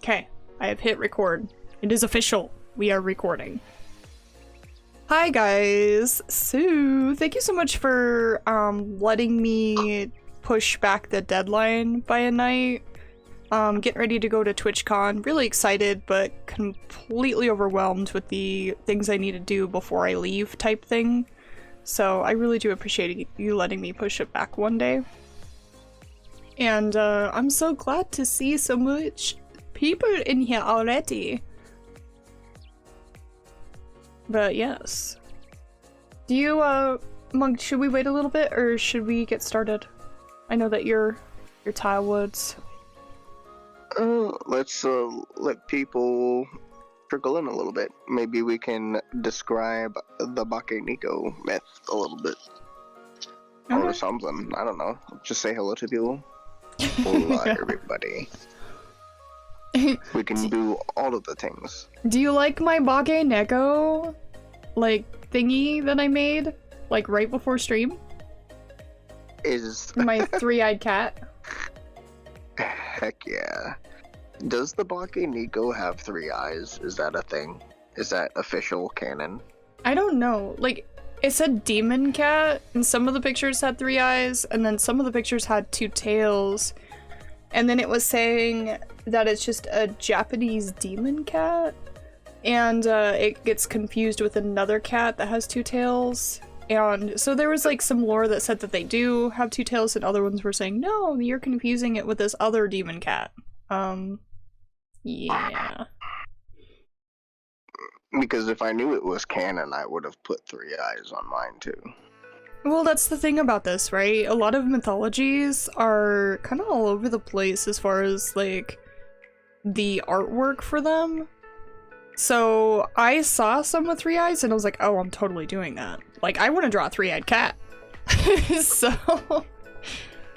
Okay, I have hit record. It is official. We are recording. Hi guys. So, thank you so much for letting me push back the deadline by a night. Getting ready to go to TwitchCon. Really excited, but completely overwhelmed with the things I need to do before I leave type thing. So I really do appreciate you letting me push it back one day. And I'm so glad to see so much people in here already. But yes. Do you, Monk, should we wait a little bit or should we get started? I know that you're tile woods. Let's let people trickle in a little bit. Maybe we can describe the BakeNeko myth a little bit. Okay. Or something. I don't know. Just say hello to people. Hola, everybody. We can do all of the things. Do you like my BakeNeko, like, thingy that I made, like, right before stream? Is... my three-eyed cat? Heck yeah. Does the BakeNeko have 3 eyes? Is that a thing? Is that official canon? I don't know. Like, it said demon cat, and some of the pictures had 3 eyes, and then some of the pictures had 2 tails. And then it was saying that it's just a Japanese demon cat, and it gets confused with another cat that has 2 tails. And so there was like some lore that said that they do have 2 tails, and other ones were saying, no, you're confusing it with this other demon cat. Yeah. Because if I knew it was canon, I would have put 3 eyes on mine too. Well, that's the thing about this, right? A lot of mythologies are kind of all over the place as far as, like, the artwork for them. So I saw some with 3 eyes and I was like, oh, I'm totally doing that. Like, I want to draw a 3-eyed cat. So,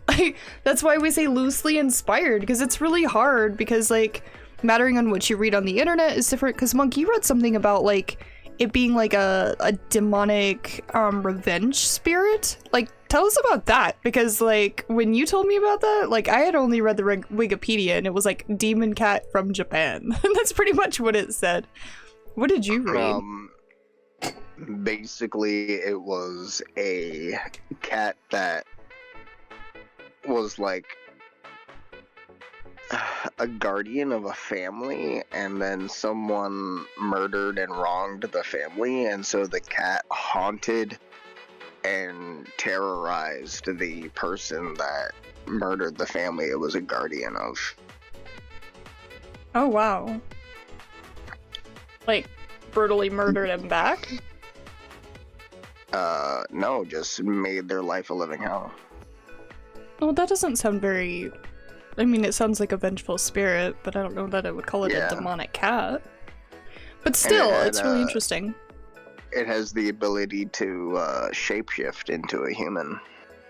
like, that's why we say loosely inspired, because it's really hard, because, like, mattering on what you read on the internet is different, because Monk, you read something about, like, it being like a demonic revenge spirit. Like, tell us about that, because like when you told me about that, like I had only read the Wikipedia and it was like demon cat from Japan. And that's pretty much what it said. What did you read? Basically it was a cat that was like a guardian of a family, and then someone murdered and wronged the family, and so the cat haunted and terrorized the person that murdered the family it was a guardian of. Oh wow. Like, brutally murdered him back? No, just made their life a living hell. Well, that doesn't sound very... I mean, it sounds like a vengeful spirit, but I don't know that I would call it a demonic cat. But still, it's really interesting. It has the ability to shapeshift into a human.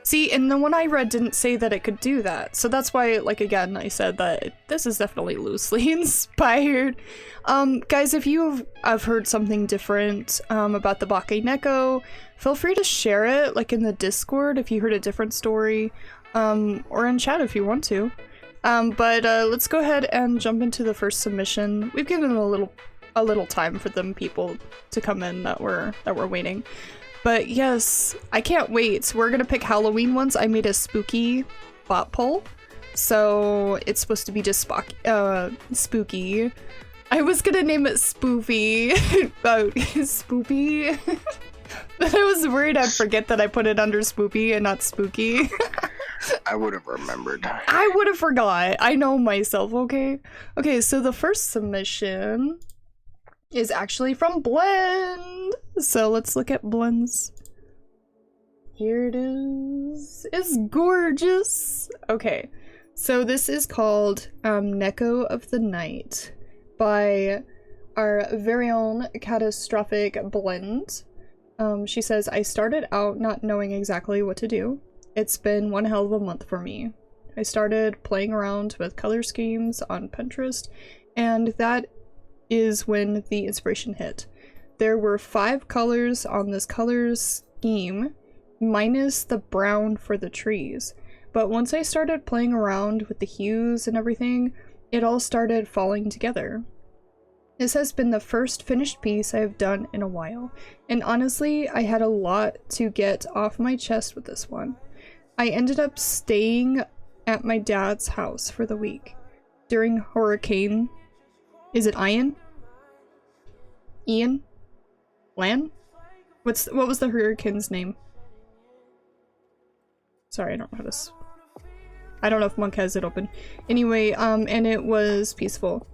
See, and the one I read didn't say that it could do that. So that's why, like, again, I said that this is definitely loosely inspired. Guys, if you have heard something different about the BakeNeko, feel free to share it, like, in the Discord if you heard a different story, or in chat if you want to. But let's go ahead and jump into the first submission. We've given a little time for them people to come in that were waiting. But yes, I can't wait. We're gonna pick Halloween ones. I made a spooky bot poll, so it's supposed to be just spooky. I was gonna name it Spoofy, but Spoopy. But I was worried I'd forget that I put it under Spoopy and not Spooky. I would have remembered. I would have forgot. I know myself, okay? Okay, so the first submission is actually from Blend. So let's look at Blend's. Here it is. It's gorgeous. Okay, so this is called Neko of the Night by our very own Catastrophic Blend. She says, I started out not knowing exactly what to do. It's been one hell of a month for me. I started playing around with color schemes on Pinterest, and that is when the inspiration hit. There were 5 colors on this color scheme, minus the brown for the trees. But once I started playing around with the hues and everything, it all started falling together. This has been the first finished piece I have done in a while, and honestly, I had a lot to get off my chest with this one. I ended up staying at my dad's house for the week. During Hurricane... Is it Ian? Ian? Lan? What was the hurricane's name? Sorry, I don't know how to... I don't know if Monk has it open. Anyway, and it was peaceful.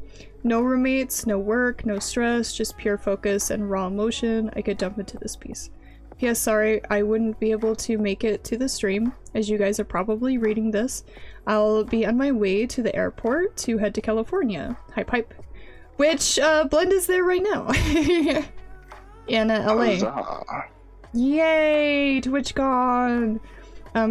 No roommates, no work, no stress, just pure focus and raw emotion I could dump into this piece. P.S. Sorry, I wouldn't be able to make it to the stream, as you guys are probably reading this. I'll be on my way to the airport to head to California. Hype hype. Which, Blend is there right now. In LA. Huzzah. Yay! TwitchCon!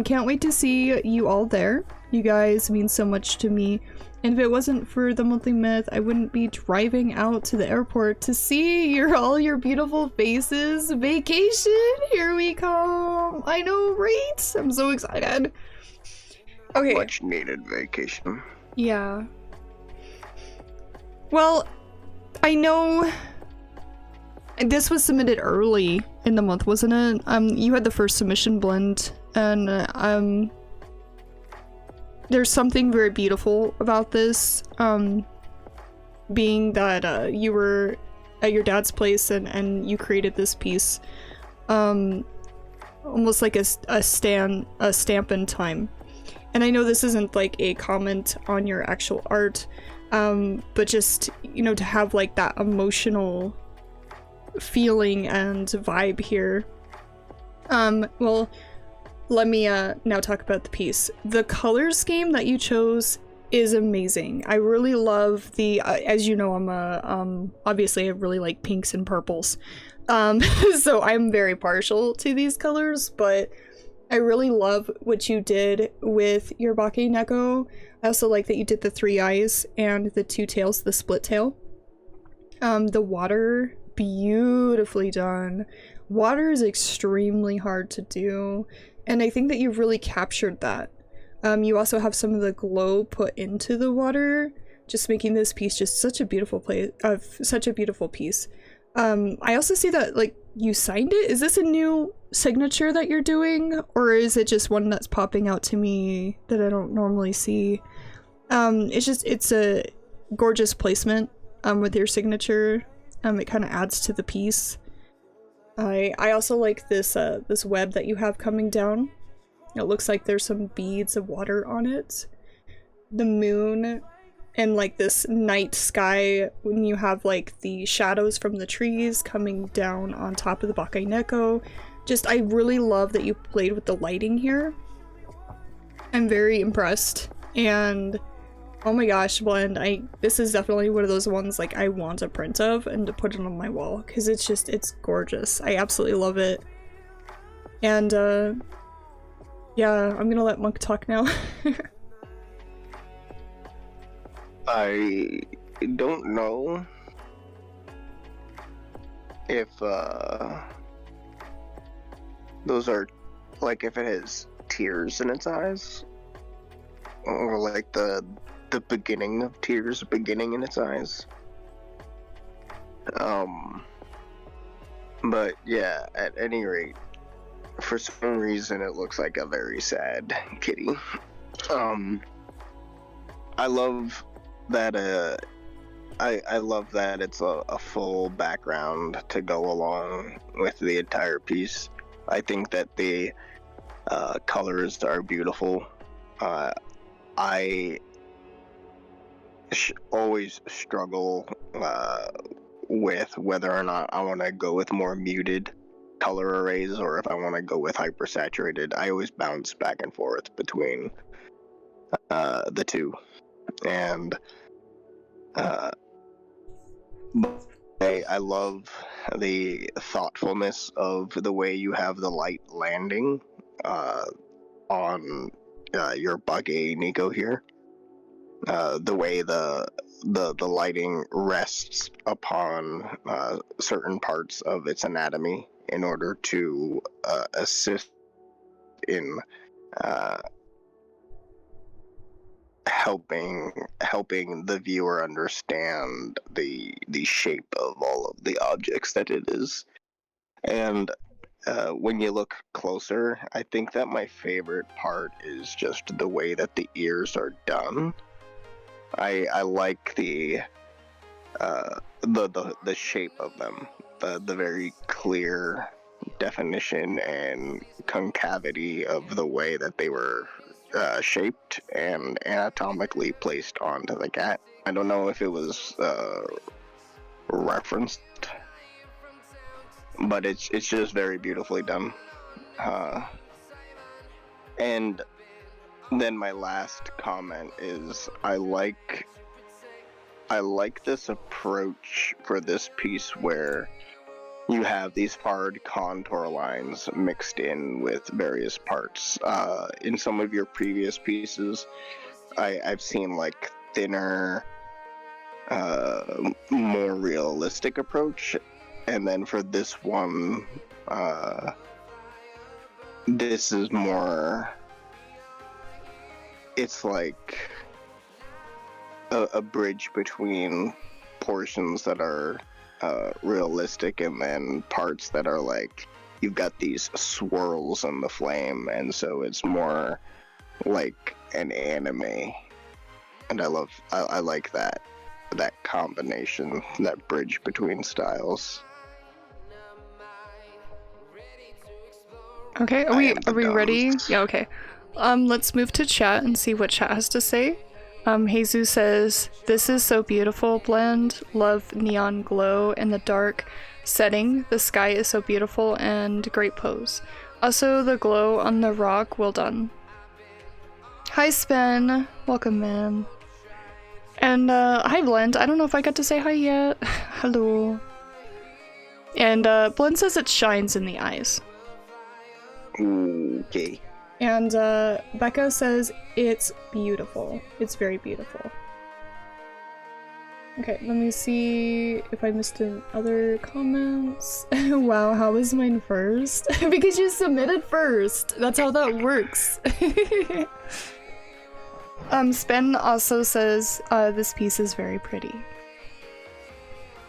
Can't wait to see you all there. You guys mean so much to me. And if it wasn't for the monthly myth, I wouldn't be driving out to the airport to see all your beautiful faces. Vacation! Here we come! I know, right? I'm so excited. Okay. Much needed vacation. Yeah. Well, I know this was submitted early in the month, wasn't it? You had the first submission, Blend, and there's something very beautiful about this, being that you were at your dad's place and you created this piece, almost like a stamp in time. And I know this isn't like a comment on your actual art, but just, you know, to have like that emotional feeling and vibe here. Well, let me now talk about the piece. The color scheme that you chose is amazing. I really love the, as you know, I'm obviously I really like pinks and purples. So I'm very partial to these colors, but I really love what you did with your BakeNeko. I also like that you did the 3 eyes and the 2 tails, the split tail. The water, beautifully done. Water is extremely hard to do, and I think that you've really captured that. You also have some of the glow put into the water, just making this piece just such a beautiful piece. I also see that, like, you signed it. Is this a new signature that you're doing, or is it just one that's popping out to me that I don't normally see? It's a gorgeous placement with your signature. It kind of adds to the piece. I also like this this web that you have coming down. It looks like there's some beads of water on it. The moon and like this night sky when you have like the shadows from the trees coming down on top of the BakeNeko. Just, I really love that you played with the lighting here. I'm very impressed, and oh my gosh, Blend, this is definitely one of those ones like I want a print of and to put it on my wall, because it's gorgeous. I absolutely love it. And yeah, I'm gonna let Monk talk now. I don't know if those are, like, if it has tears in its eyes, or like the beginning of tears beginning in its eyes. But yeah, at any rate, for some reason it looks like a very sad kitty. I love that I love that it's a full background to go along with the entire piece. I think that the colors are beautiful. I always struggle with whether or not I want to go with more muted color arrays or if I want to go with hypersaturated. I always bounce back and forth between the two. And I love the thoughtfulness of the way you have the light landing on your BakeNeko here. The way the lighting rests upon certain parts of its anatomy in order to assist in helping the viewer understand the shape of all of the objects that it is. And when you look closer, I think that my favorite part is just the way that the ears are done. I like the shape of them, the very clear definition and concavity of the way that they were shaped and anatomically placed onto the cat. I don't know if it was referenced, but it's just very beautifully done. And then my last comment is I like this approach for this piece where you have these hard contour lines mixed in with various parts. In some of your previous pieces, I've seen like thinner, more realistic approach, and then for this one, this is more. It's like a bridge between portions that are realistic and then parts that are like you've got these swirls in the flame, and so it's more like an anime. And I like that combination, that bridge between styles. Okay, are we ready? Yeah, okay. Let's move to chat and see what chat has to say. Jesus says, "This is so beautiful, blend. Love neon glow in the dark setting. The sky is so beautiful and great pose. Also, the glow on the rock, well done." Hi, Spen. Welcome, man. And, hi, Blend. I don't know if I got to say hi yet. Hello. And, Blend says it shines in the eyes. Okay. And Becca says it's beautiful. It's very beautiful. Okay, let me see if I missed other comments. Wow, how was mine first? Because you submitted first. That's how that works. Spen also says this piece is very pretty.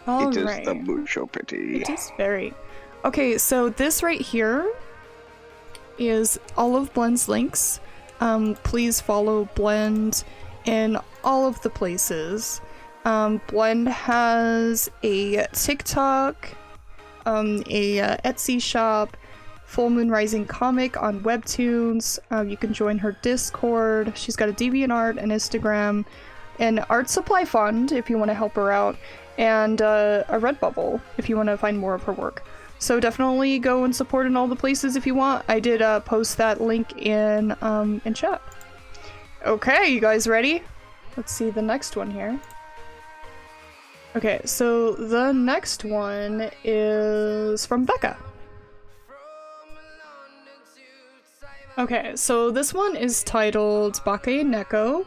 All it right. is the mucho pretty. It is very. Okay, so this right here is all of Blend's links. Please follow Blend in all of the places. Blend has a TikTok, a Etsy shop, Full Moon Rising comic on Webtoons. You can join her Discord. She's got a DeviantArt, an Instagram, an art supply fund if you want to help her out, and a Redbubble if you want to find more of her work. So definitely go and support in all the places if you want. I did post that link in chat. Okay, you guys ready? Let's see the next one here. Okay, so the next one is from Becca. Okay, so this one is titled BakeNeko.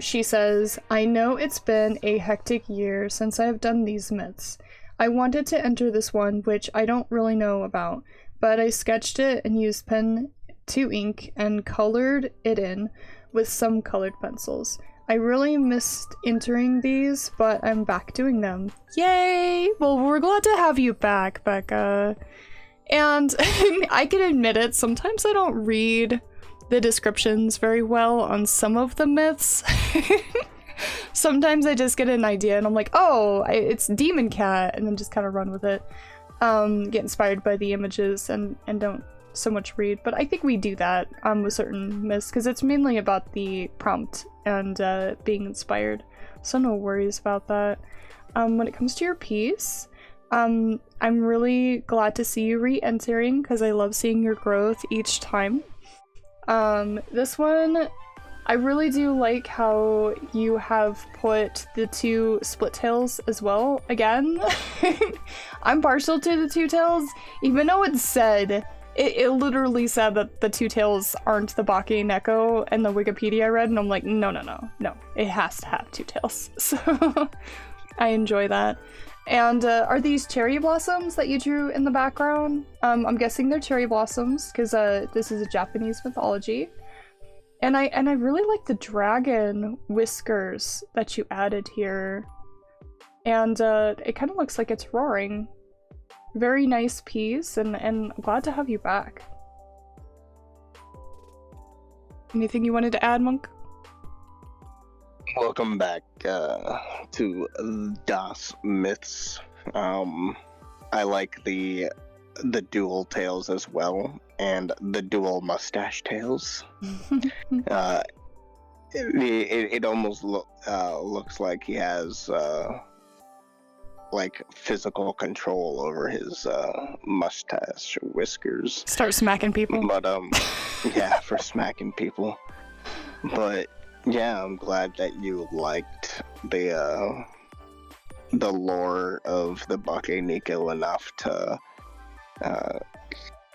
She says, "I know it's been a hectic year since I have done these myths. I wanted to enter this one, which I don't really know about, but I sketched it and used pen to ink and colored it in with some colored pencils. I really missed entering these, but I'm back doing them. Yay! Well, we're glad to have you back, Becca." And I can admit it, sometimes I don't read the descriptions very well on some of the myths. Sometimes I just get an idea and I'm like, oh, it's Demon Cat, and then just kind of run with it. Get inspired by the images and don't so much read. But I think we do that with certain myths, because it's mainly about the prompt and being inspired. So no worries about that. When it comes to your piece, I'm really glad to see you re-entering, because I love seeing your growth each time. This one, I really do like how you have put the two split tails as well. Again, I'm partial to the two tails, even though it said, it literally said that the two tails aren't the BakeNeko in the Wikipedia I read, and I'm like, no, it has to have two tails. So I enjoy that. And are these cherry blossoms that you drew in the background? I'm guessing they're cherry blossoms, because this is a Japanese mythology. And I really like the dragon whiskers that you added here. And it kind of looks like it's roaring. Very nice piece, and I'm glad to have you back. Anything you wanted to add, Monk? Welcome back to Das Myths. I like the dual tails as well, and the dual mustache tails. It almost looks like he has like physical control over his mustache whiskers. Start smacking people. But yeah, for smacking people. But yeah, I'm glad that you liked the lore of the BakeNeko enough to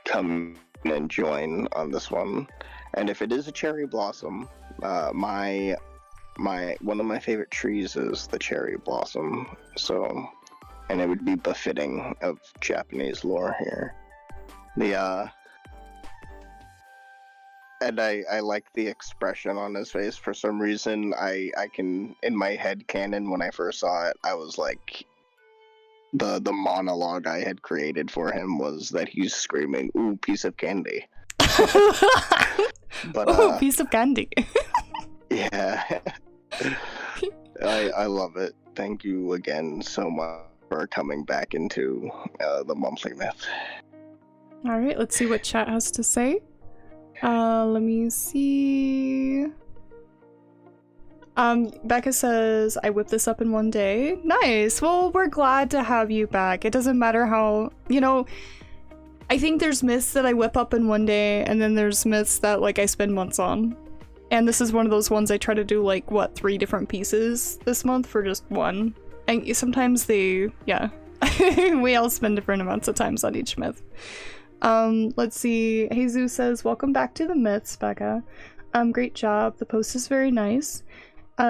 come and join on this one. And if it is a cherry blossom, one of my favorite trees is the cherry blossom. So, and it would be befitting of Japanese lore here. And I like the expression on his face. For some reason, I can, in my head canon, when I first saw it, I was like, the monologue I had created for him was that he's screaming, "Ooh, piece of candy." But ooh, piece of candy. Yeah. I love it. Thank you again so much for coming back into the monthly myth. Alright, let's see what chat has to say. Let me see. Becca says, I whipped this up in one day. Nice! Well, we're glad to have you back. It doesn't matter how, you know, I think there's myths that I whip up in one day, and then there's myths that, like, I spend months on. And this is one of those ones I try to do, like, what, 3 different pieces this month for just one. And sometimes they, yeah. We all spend different amounts of times on each myth. Let's see. Jesus says, welcome back to the myths, Becca. Great job. The post is very nice.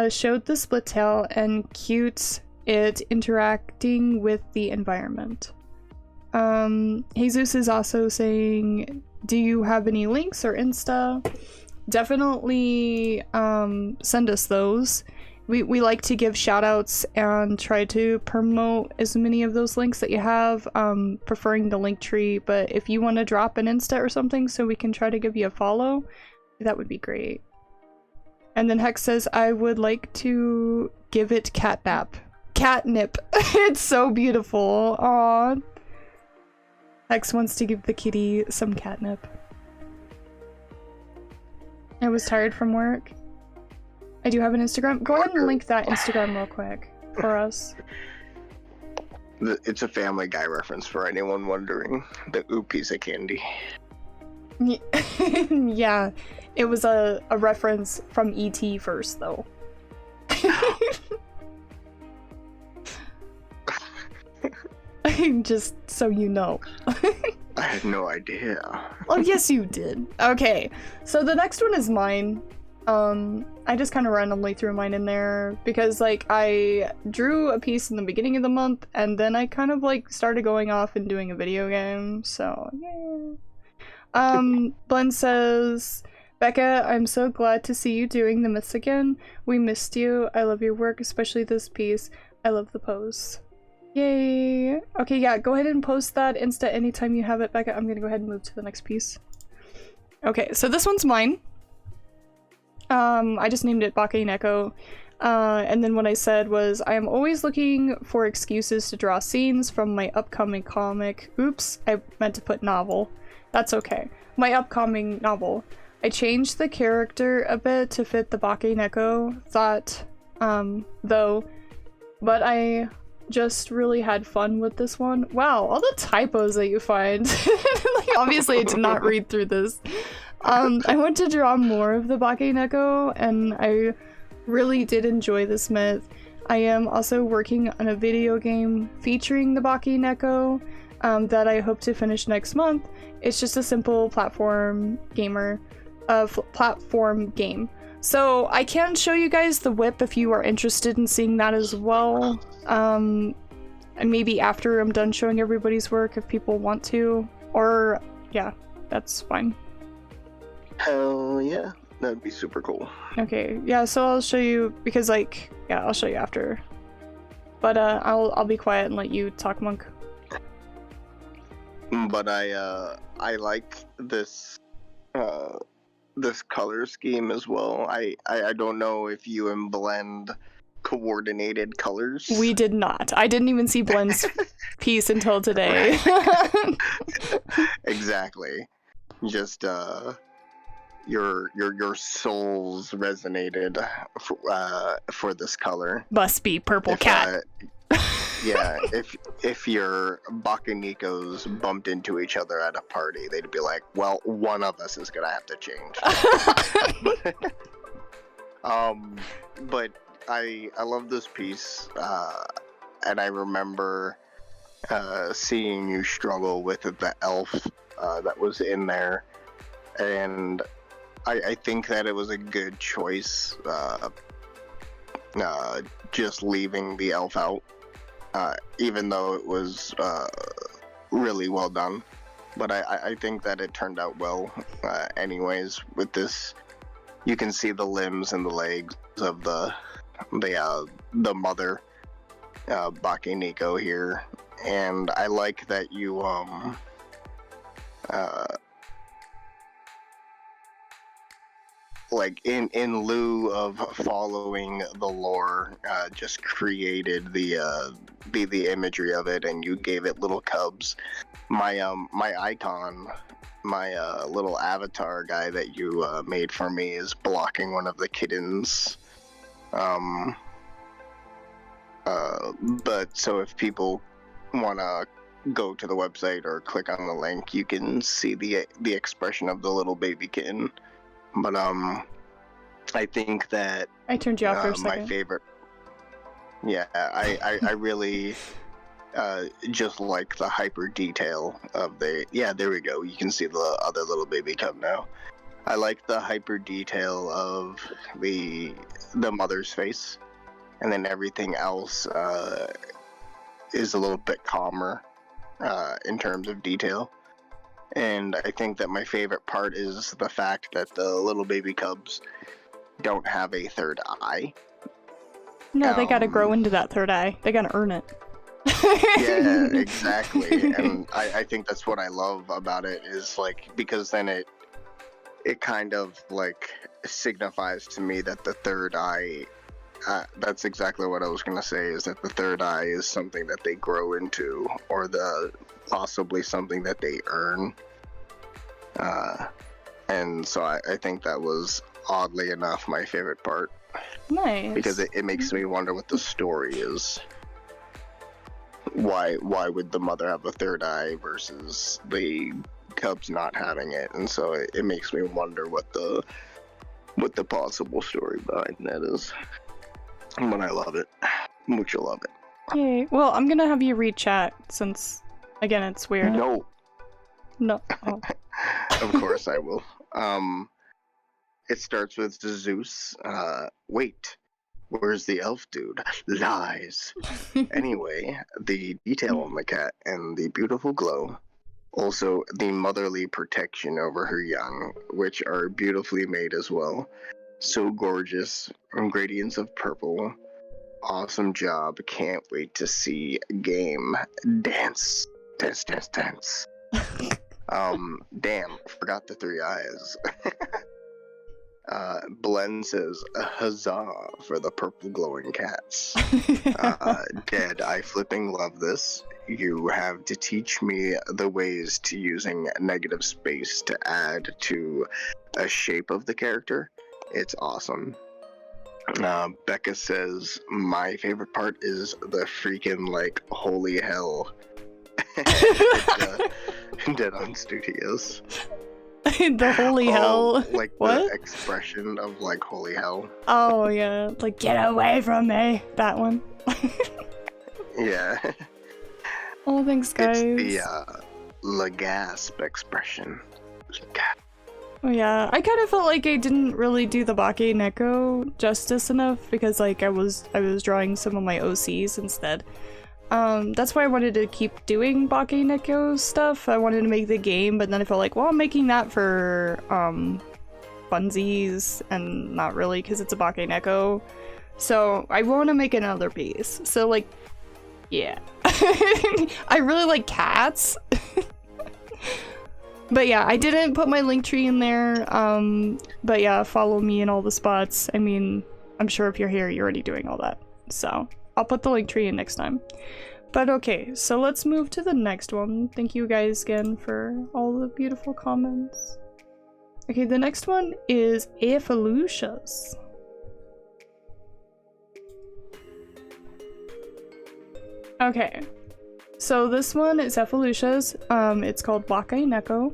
Showed the split tail and cute it interacting with the environment. Jesus is also saying, do you have any links or Insta? Definitely send us those. We like to give shoutouts and try to promote as many of those links that you have, preferring the link tree, but if you want to drop an Insta or something so we can try to give you a follow, that would be great. And then Hex says, I would like to give it catnap. Catnip. It's so beautiful. Aww. Hex wants to give the kitty some catnip. I was tired from work. I do have an Instagram. Go ahead and link that Instagram real quick for us. It's a Family Guy reference for anyone wondering. The ooh piece of candy. Yeah, it was a reference from E.T. first, though. Just so you know. I had no idea. Oh, yes you did. Okay, so the next one is mine. I just kind of randomly threw mine in there because, like, I drew a piece in the beginning of the month and then I kind of, like, started going off and doing a video game, so yeah. Blend says, Becca, I'm so glad to see you doing the myths again. We missed you. I love your work, especially this piece. I love the pose. Yay! Okay, yeah, go ahead and post that Insta anytime you have it, Becca. I'm gonna go ahead and move to the next piece. Okay, so this one's mine. I just named it BakeNeko. And then what I said was, I am always looking for excuses to draw scenes from my upcoming comic. Oops, I meant to put novel. That's okay. My upcoming novel. I changed the character a bit to fit the BakeNeko thought, though, but I just really had fun with this one. Wow, all the typos that you find. Like, obviously I did not read through this. I want to draw more of the BakeNeko, and I really did enjoy this myth. I am also working on a video game featuring the BakeNeko that I hope to finish next month. It's just a simple platform game. So I can show you guys the whip if you are interested in seeing that as well. And maybe after I'm done showing everybody's work if people want to. Or, yeah, that's fine. Hell yeah. That'd be super cool. Okay, yeah, so I'll show you, because like, yeah, I'll show you after. But I'll be quiet and let you talk, Monk. But I like this this color scheme as well. I don't know if you and Blend coordinated colors. We did not. I didn't even see Blend's piece until today. Exactly. Just your souls resonated for this color. Must be purple If, cat. Yeah, if your BakeNekos bumped into each other at a party, they'd be like, well, one of us is gonna have to change. But I love this piece, and I remember seeing you struggle with the elf that was in there, and I think that it was a good choice, just leaving the elf out. Even though it was really well done, but I think that it turned out well. Anyways, with this, you can see the limbs and the legs of the mother BakeNeko here, and I like that you like in lieu of following the lore, just created the imagery of it, and you gave it little cubs. My icon, my little avatar guy that you made for me is blocking one of the kittens. But so if people wanna go to the website or click on the link, you can see the expression of the little baby kitten. But I think that I turned you off for a second. my favorite. Yeah, I really just like the hyper detail of the. Yeah, there we go. You can see the other little baby cub now. I like the hyper detail of the mother's face, and then everything else is a little bit calmer in terms of detail. And I think that my favorite part is the fact that the little baby cubs don't have a third eye. No, they gotta grow into that third eye. They gotta earn it. Yeah, exactly. And I think that's what I love about it, is like, because then it kind of like signifies to me that the third eye, that's exactly what I was gonna say, is that the third eye is something that they grow into, or possibly something that they earn. And so I think that was, oddly enough, my favorite part. Nice. Because it makes me wonder what the story is. Why would the mother have a third eye versus the cubs not having it? And so it makes me wonder what the possible story behind that is. But I love it. Mucho love it. Yay. Well, I'm gonna have you read chat since, again, it's weird. No. No. Oh. Of course I will. It starts with Zeus. Wait, where's the elf dude? Lies. Anyway, the detail on the cat and the beautiful glow. Also, the motherly protection over her young, which are beautifully made as well. So gorgeous. Gradients of purple. Awesome job. Can't wait to see game. Dance. Dance, dance, dance. Damn, forgot the three eyes. Blend says, huzzah for the purple glowing cats. Dead, I flipping love this. You have to teach me the ways to using negative space to add to a shape of the character. It's awesome. Becca says, my favorite part is the freaking, like, holy hell. Dead on Studios. The holy hell. Like what? The expression of like holy hell. Oh yeah, like get away from me. That one. Yeah. Oh, thanks guys. It's the Legasp expression. Oh yeah, I kind of felt like I didn't really do the BakeNeko justice enough because like I was drawing some of my OCs instead. That's why I wanted to keep doing BakeNeko stuff. I wanted to make the game, but then I felt like, well, I'm making that for funsies, and not really because it's a BakeNeko. So I want to make another piece. So like, yeah. I really like cats. But yeah, I didn't put my link tree in there. But yeah, follow me in all the spots. I mean, I'm sure if you're here, you're already doing all that. So I'll put the link tree in next time. But okay, so let's move to the next one. Thank you guys again for all the beautiful comments. Okay, the next one is Aevolucious. Okay, so this one is Aevolucious. It's called BakeNeko,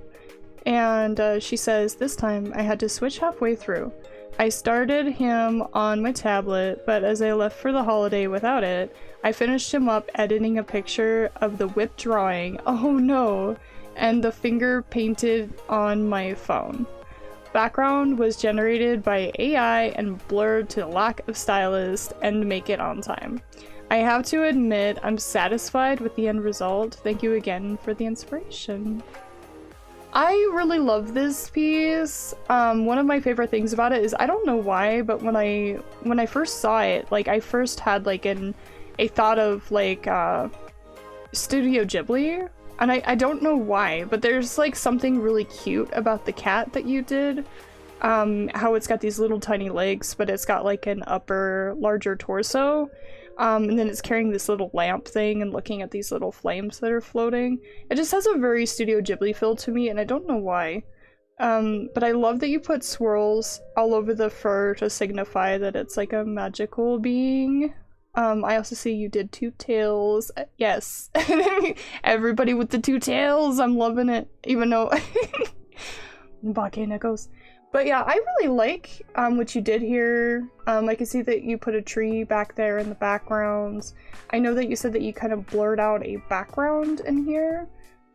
and she says, this time I had to switch halfway through. I started him on my tablet, but as I left for the holiday without it, I finished him up editing a picture of the whip drawing, oh no, and the finger painted on my phone. Background was generated by AI and blurred to lack of stylist and make it on time. I have to admit, I'm satisfied with the end result. Thank you again for the inspiration. I really love this piece. One of my favorite things about it is, I don't know why, but when I first saw it, like I first had like a thought of like Studio Ghibli, and I don't know why, but there's like something really cute about the cat that you did. How it's got these little tiny legs, but it's got like an upper, larger torso. And then it's carrying this little lamp thing and looking at these little flames that are floating. It just has a very Studio Ghibli feel to me, and I don't know why. But I love that you put swirls all over the fur to signify that it's like a magical being. I also see you did two tails. Yes. Everybody with the two tails. I'm loving it. Even though BakeNekos. But yeah, I really like what you did here. I can see that you put a tree back there in the background. I know that you said that you kind of blurred out a background in here.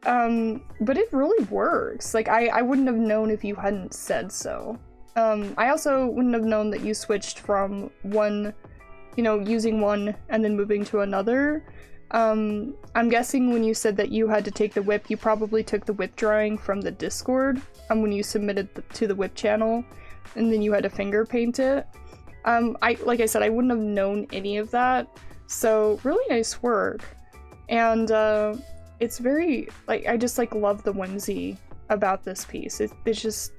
But it really works. Like, I wouldn't have known if you hadn't said so. I also wouldn't have known that you switched from one, you know, using one and then moving to another. I'm guessing when you said that you had to take the whip, you probably took the whip drawing from the Discord when you submitted to the whip channel, and then you had to finger paint it. Like I said, I wouldn't have known any of that, so really nice work. And it's very, like, I just like love the whimsy about this piece. It's just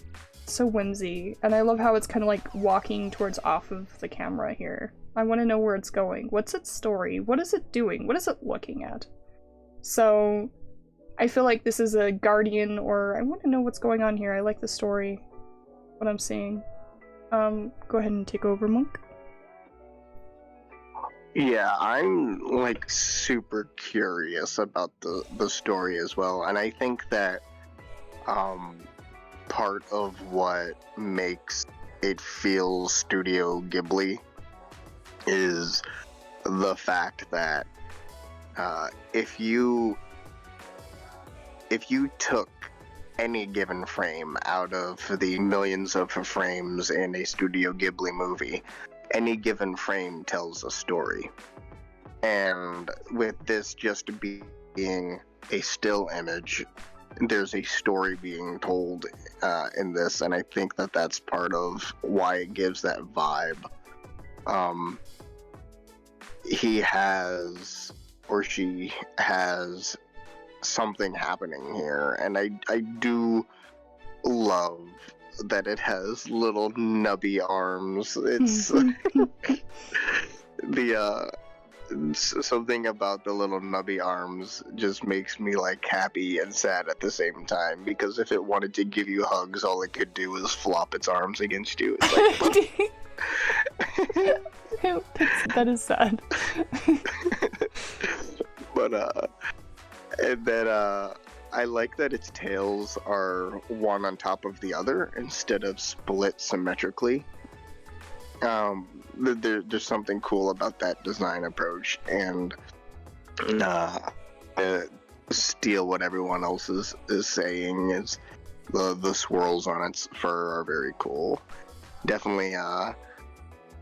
so whimsy, and I love how it's kind of like walking towards off of the camera here. I want to know where it's going. What's its story? What is it doing? What is it looking at? So I feel like this is a guardian, or I want to know what's going on here. I like the story, what I'm seeing. Go ahead and take over, Monk. Yeah, I'm like super curious about the story as well, and I think that part of what makes it feel Studio Ghibli is the fact that if you took any given frame out of the millions of frames in a Studio Ghibli movie, any given frame tells a story. And with this just being a still image, there's a story being told in this, and I think that that's part of why it gives that vibe. He has, or she has, something happening here, and I do love that it has little nubby arms. It's something about the little nubby arms just makes me like happy and sad at the same time, because if it wanted to give you hugs, all it could do was flop its arms against you. It's like, that is sad. But and then I like that its tails are one on top of the other instead of split symmetrically. There's something cool about that design approach, and steal what everyone else is saying is the swirls on its fur are very cool. Definitely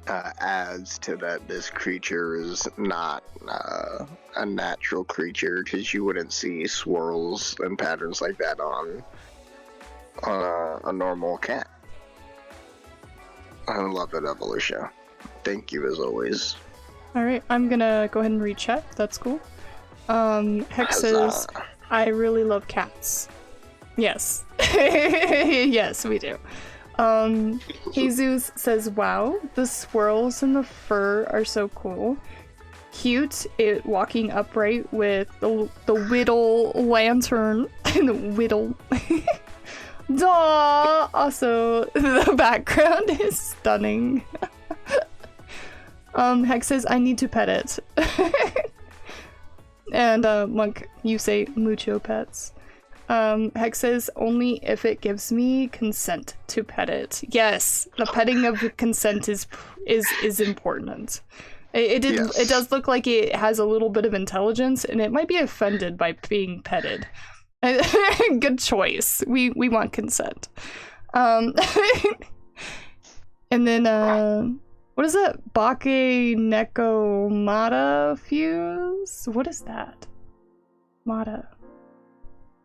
adds to that this creature is not a natural creature, because you wouldn't see swirls and patterns like that on a normal cat. I love it, Evolution. Thank you as always. Alright, I'm gonna go ahead and read chat. That's cool. Hex says, I really love cats. Yes. Yes, we do. Jesus says, wow, the swirls and the fur are so cool. Cute, it walking upright with the whittle lantern. The whittle. Duh! Also, the background is stunning. Hex says, I need to pet it. And, Monk, you say mucho pets. Hex says, only if it gives me consent to pet it. Yes, the petting of consent is important. It does look like it has a little bit of intelligence, and it might be offended by being petted. Good choice. We want consent. And then, what is that? BakeNeko Mata fuse? What is that? Mata.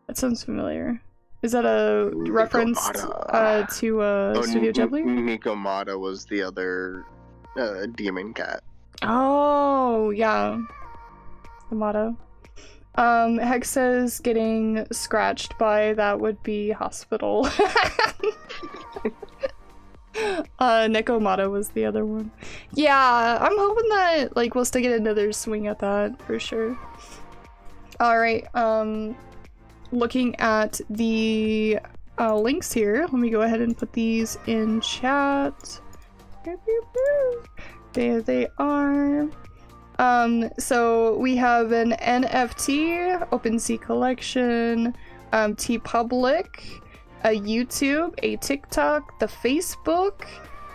That sounds familiar. Is that a reference to Studio Ghibli? Nico Mata was the other demon cat. Oh, yeah. The motto. Hex says getting scratched by that would be hospital. Neko Mata was the other one. Yeah, I'm hoping that like we'll still get another swing at that for sure. Alright, looking at the links here, let me go ahead and put these in chat. There they are. So we have an NFT, OpenSea collection, TeePublic, a YouTube, a TikTok, the Facebook,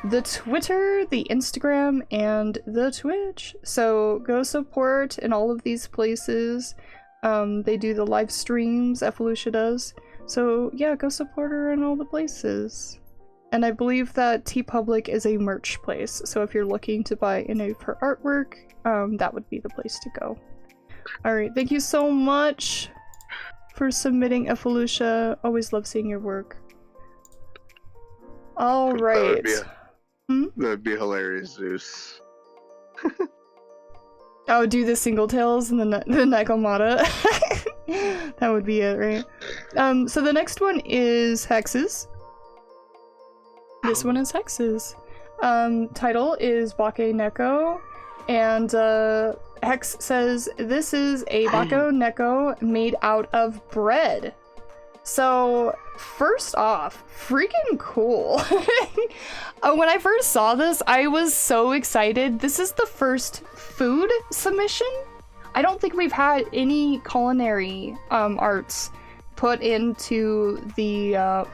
the Twitter, the Instagram, and the Twitch. So go support in all of these places. They do the live streams, Evolution does. So yeah, go support her in all the places. And I believe that TeePublic is a merch place, so if you're looking to buy any of her artwork, that would be the place to go. Alright, thank you so much for submitting, Evolution. Always love seeing your work. Alright. That'd be hilarious, Zeus. Oh, do the single tails and the Neko Mata. That would be it, right? So the next one is Hex's. This one is Hex's. Title is BakeNeko, and Hex says this is a BakeNeko made out of bread. So first off, freaking cool. When I first saw this, I was so excited. This is the first food submission. I don't think we've had any culinary arts put into the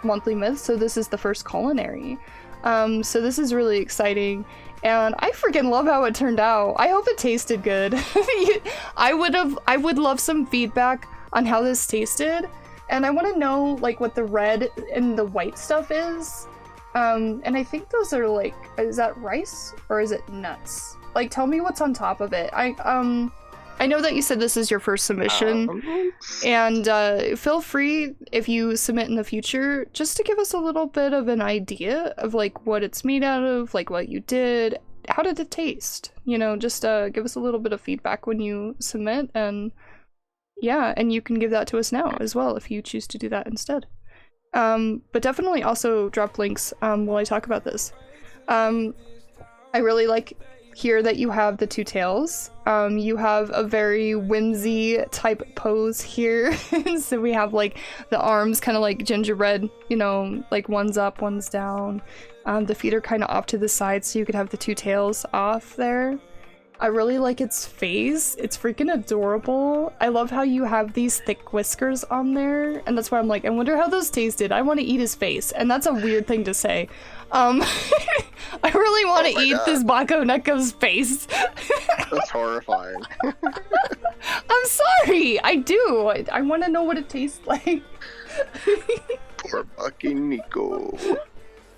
monthly myth, so this is the first culinary. So this is really exciting, and I freaking love how it turned out. I hope it tasted good. I would love some feedback on how this tasted, and I want to know like what the red and the white stuff is. And I think those are like, is that rice or is it nuts? Like, tell me what's on top of it. I know that you said this is your first submission, and feel free, if you submit in the future, just to give us a little bit of an idea of like what it's made out of, like what you did, how did it taste? You know, just give us a little bit of feedback when you submit, and yeah, and you can give that to us now as well if you choose to do that instead. But definitely also drop links while I talk about this. I really like here that you have the two tails. You have a very whimsy type pose here. So we have like the arms kind of like gingerbread, you know, like one's up, one's down. The feet are kind of off to the side, so you could have the two tails off there. I really like its face. It's freaking adorable. I love how you have these thick whiskers on there, and that's why I'm like, I wonder how those tasted. I want to eat his face, and that's a weird thing to say. I really want to eat this BakeNeko's face. That's horrifying. I'm sorry. I do. I want to know what it tastes like. Poor BakeNeko.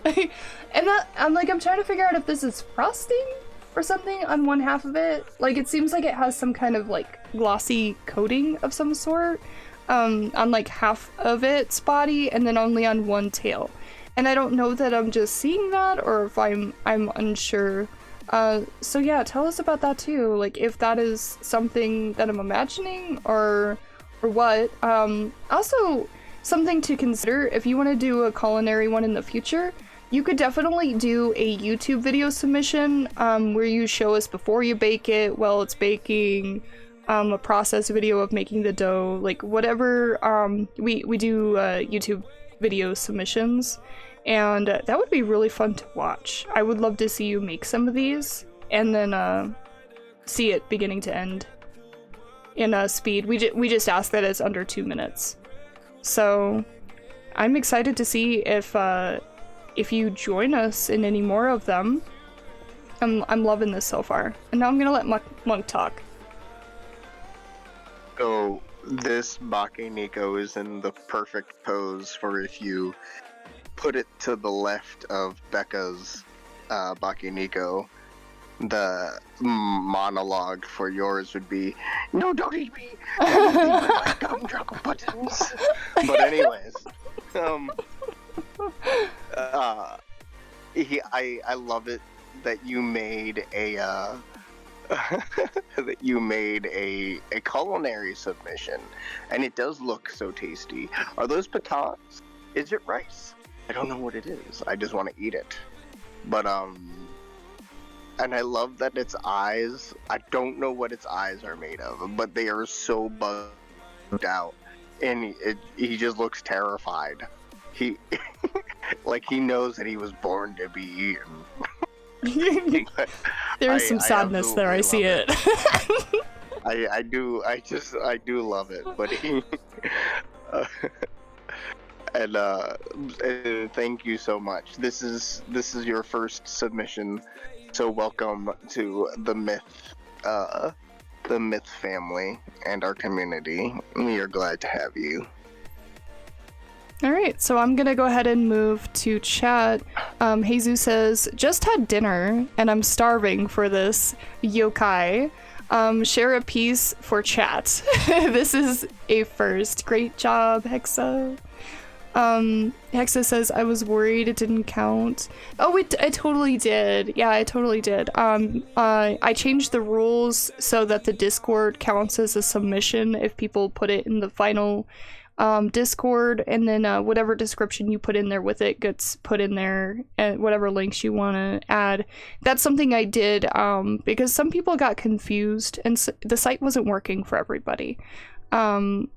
And that I'm trying to figure out if this is frosting or something on one half of it. Like, it seems like it has some kind of like glossy coating of some sort on like half of its body, and then only on one tail. and I don't know that I'm just seeing that or if I'm unsure. So yeah, tell us about that too. Like if that is something that I'm imagining or what. Also something to consider if you want to do a culinary one in the future. You could definitely do a YouTube video submission where you show us before you bake it, while it's baking, a process video of making the dough, like whatever. We do YouTube video submissions, and that would be really fun to watch. I would love to see you make some of these and then see it beginning to end in speed. We just ask that it's under 2 minutes. So I'm excited to see if you join us in any more of them. I'm loving this so far. And now I'm gonna let Monk talk. So this BakeNeko is in the perfect pose for if you put it to the left of Becca's BakeNeko. The monologue for yours would be, "No, don't eat me! Don't eat my gumdrop buttons!" But anyways, I love it that you made a that you made a culinary submission, and it does look so tasty. Are those pecans? Is it rice? I don't know what it is. I just want to eat it. But and I love that its eyes, I don't know what its eyes are made of, but they are so bugged out, and he just looks terrified. He like he knows that he was born to be eaten. There is some sadness there, I see it. I do love it, but he and thank you so much. This is your first submission, so welcome to the Myth family and our community. We are glad to have you. Alright, so I'm gonna go ahead and move to chat. Jesus says, just had dinner and I'm starving for this yokai. Share a piece for chat. This is a first. Great job, Hexa. Hexa says, I was worried it didn't count. Oh, it totally did. Yeah, I totally did. I changed the rules so that the Discord counts as a submission if people put it in the final Discord, and then whatever description you put in there with it gets put in there, and whatever links you want to add. That's something I did because some people got confused and the site wasn't working for everybody. And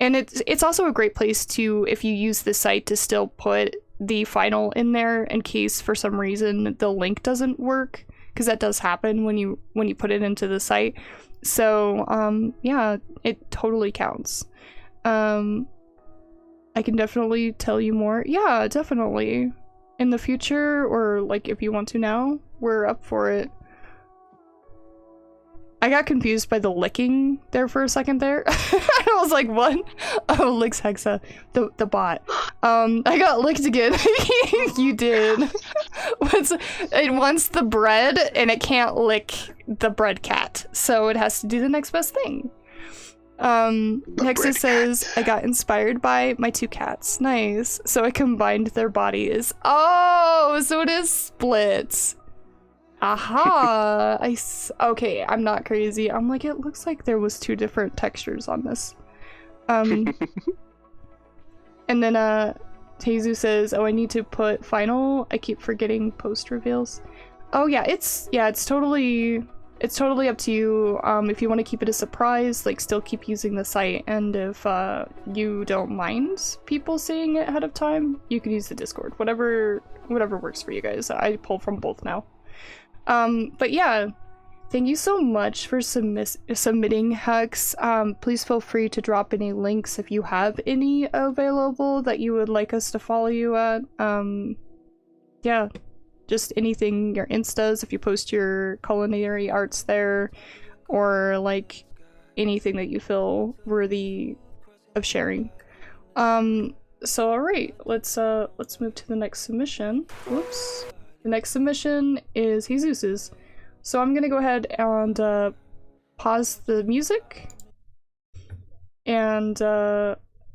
it's also a great place to, if you use the site, to still put the final in there in case for some reason the link doesn't work, because that does happen when you put it into the site. So yeah, it totally counts. I can definitely tell you more. Yeah, definitely. In the future, or like if you want to now, we're up for it. I got confused by the licking there for a second there. I was like, what? Oh, licks Hexa, the bot. I got licked again. You did. It wants the bread and it can't lick the bread cat, so it has to do the next best thing. Hexa says, I got inspired by my 2 cats. Nice. So I combined their bodies. Oh, so it is split. Aha. Okay, I'm not crazy. I'm like, it looks like there was 2 different textures on this. And then Jesus says, oh, I need to put final. I keep forgetting post reveals. Oh yeah, it's totally up to you. If you want to keep it a surprise, like still keep using the site, and if you don't mind people seeing it ahead of time, you can use the Discord. Whatever works for you guys. I pull from both now. But yeah, thank you so much for submitting, Hex. Please feel free to drop any links if you have any available that you would like us to follow you at. Yeah. Just anything, your Instas, if you post your culinary arts there, or like anything that you feel worthy of sharing. So alright, let's move to the next submission. Whoops. The next submission is Jesus's. So I'm gonna go ahead and pause the music. And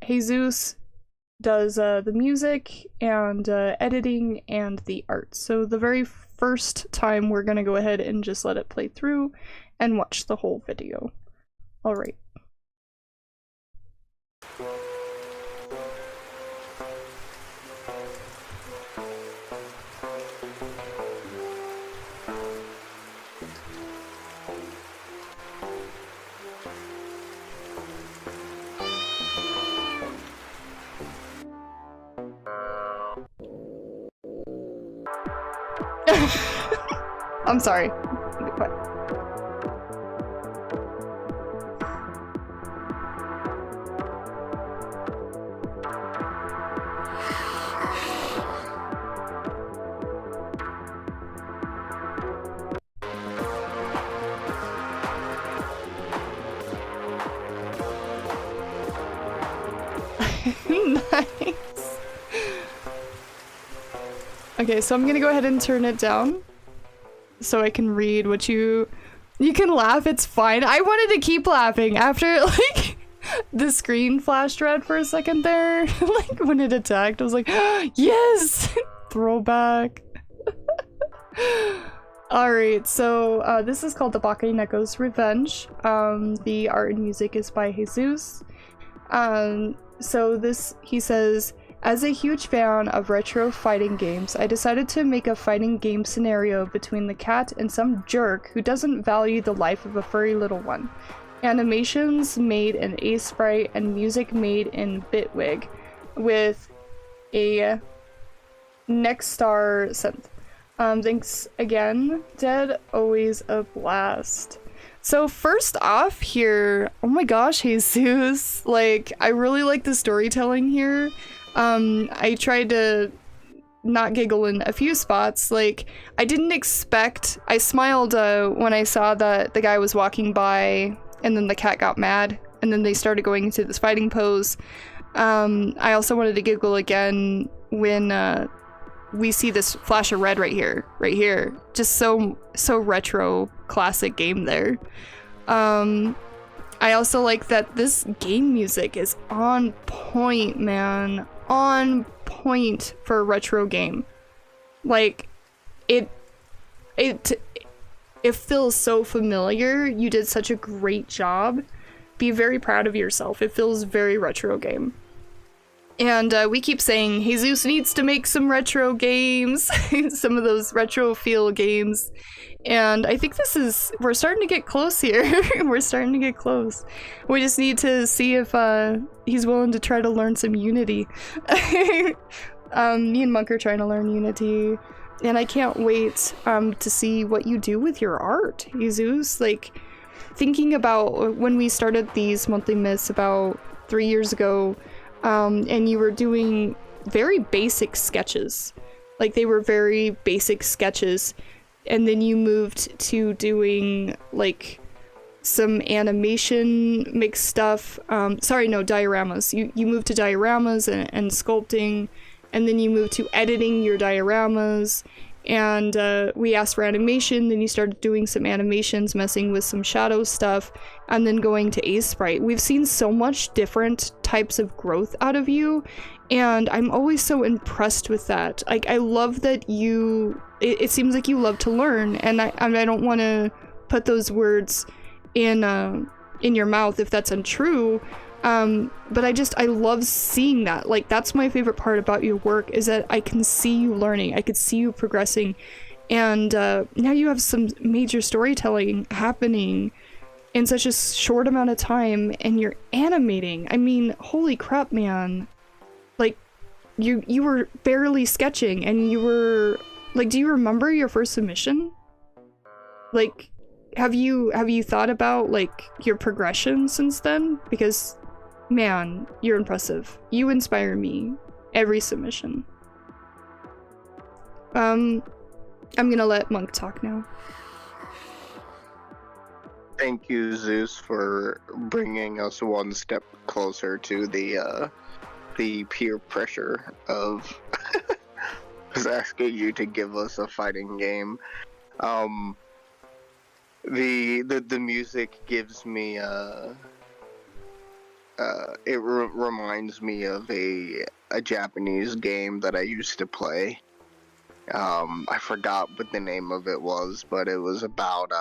Jesus, does the music and editing and the art. So the very first time we're gonna go ahead and just let it play through and watch the whole video. All right. I'm sorry. Be quiet. Nice. Okay, so I'm gonna go ahead and turn it down so I can read what you can laugh, it's fine. I wanted to keep laughing after like the screen flashed red for a second there. Like when it attacked, I was like, yes! Throwback. Alright, so this is called the BakeNeko's Revenge. The art and music is by Jesus. So this, he says, as a huge fan of retro fighting games, I decided to make a fighting game scenario between the cat and some jerk who doesn't value the life of a furry little one. Animations made in A-Sprite and music made in Bitwig with a Nexstar synth. Thanks again, Dead, always a blast. So first off here, oh my gosh, Jesus, like, I really like the storytelling here. I tried to not giggle in a few spots. Like, I didn't expect, I smiled when I saw that the guy was walking by and then the cat got mad and then they started going into this fighting pose. I also wanted to giggle again when we see this flash of red right here. Just so retro classic game there. I also like that this game music is on point, man. On point for a retro game. Like, it feels so familiar. You did such a great job. Be very proud of yourself. It feels very retro game. And we keep saying Jesus needs to make some retro games, some of those retro feel games. And I think we're starting to get close here. We're starting to get close. We just need to see if he's willing to try to learn some Unity. Me and Monk are trying to learn Unity. And I can't wait to see what you do with your art, Jesus. Like, thinking about when we started these monthly myths about 3 years ago, and you were doing very basic sketches. Like, they were very basic sketches. And then you moved to doing, like, some animation mixed stuff. Sorry, no, dioramas. You moved to dioramas and sculpting, and then you moved to editing your dioramas. And we asked for animation, then you started doing some animations, messing with some shadow stuff, and then going to A-Sprite. We've seen so much different types of growth out of you, and I'm always so impressed with that. Like, I love that it seems like you love to learn, and I don't want to put those words in your mouth if that's untrue, but I love seeing that. Like, that's my favorite part about your work, is that I can see you learning, I could see you progressing, and now you have some major storytelling happening in such a short amount of time, and you're animating. I mean, holy crap, man. Like, you were barely sketching, and you were, like, do you remember your first submission? Like, have you thought about, like, your progression since then? Because, man, you're impressive. You inspire me every submission. I'm gonna let Monk talk now. Thank you, Zeus, for bringing us one step closer to the peer pressure of asking you to give us a fighting game. The music gives me it reminds me of a Japanese game that I used to play. I forgot what the name of it was, but it was about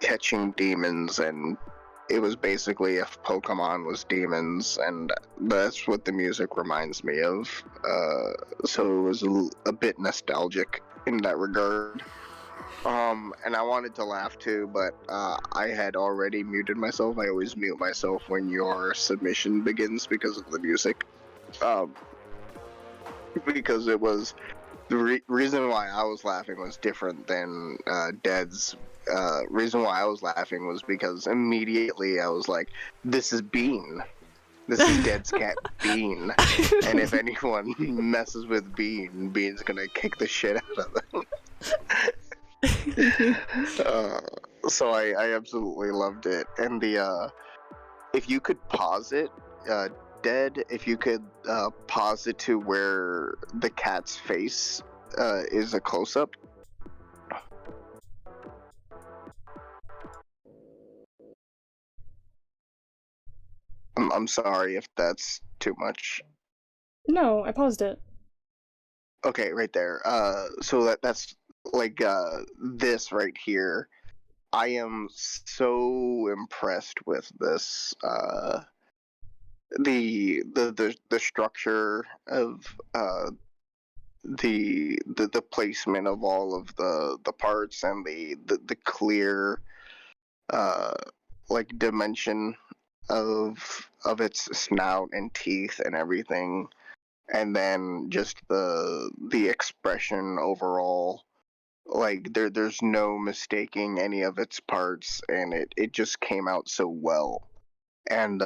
catching demons, and it was basically if Pokemon was demons, and that's what the music reminds me of. So it was a bit nostalgic in that regard. And I wanted to laugh too, but I had already muted myself. I always mute myself when your submission begins because of the music. Because it was the reason why I was laughing was different than Dead's. Reason why I was laughing was because immediately I was like, "This is Bean. This is Dead's cat, Bean. And if anyone messes with Bean, Bean's gonna kick the shit out of them." So I absolutely loved it. And the if you could pause it, Dead, if you could pause it to where the cat's face is a close-up. I'm sorry if that's too much. No, I paused it. Okay, right there. So that's like this right here. I am so impressed with this. The structure of the placement of all of the parts, and the clear like dimension of its snout and teeth and everything, and then just the expression overall. Like there's no mistaking any of its parts, and it just came out so well. And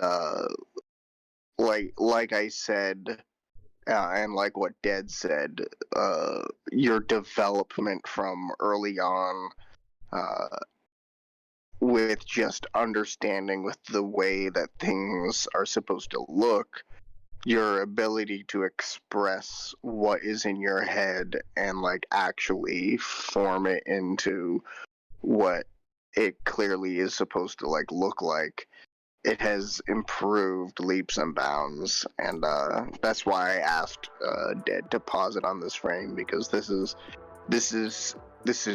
like I said, and like what Dead said, your development from early on, with just understanding with the way that things are supposed to look, your ability to express what is in your head and like actually form it into what it clearly is supposed to like look like, it has improved leaps and bounds. And that's why I asked Dead to pause it on this frame, because this is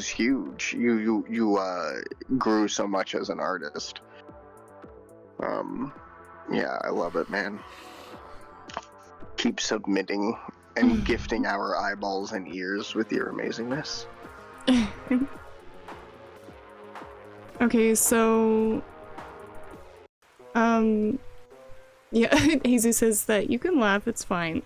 huge. You grew so much as an artist. Yeah, I love it, man. Keep submitting and gifting our eyeballs and ears with your amazingness. Okay, so yeah, Jesus says that you can laugh, it's fine.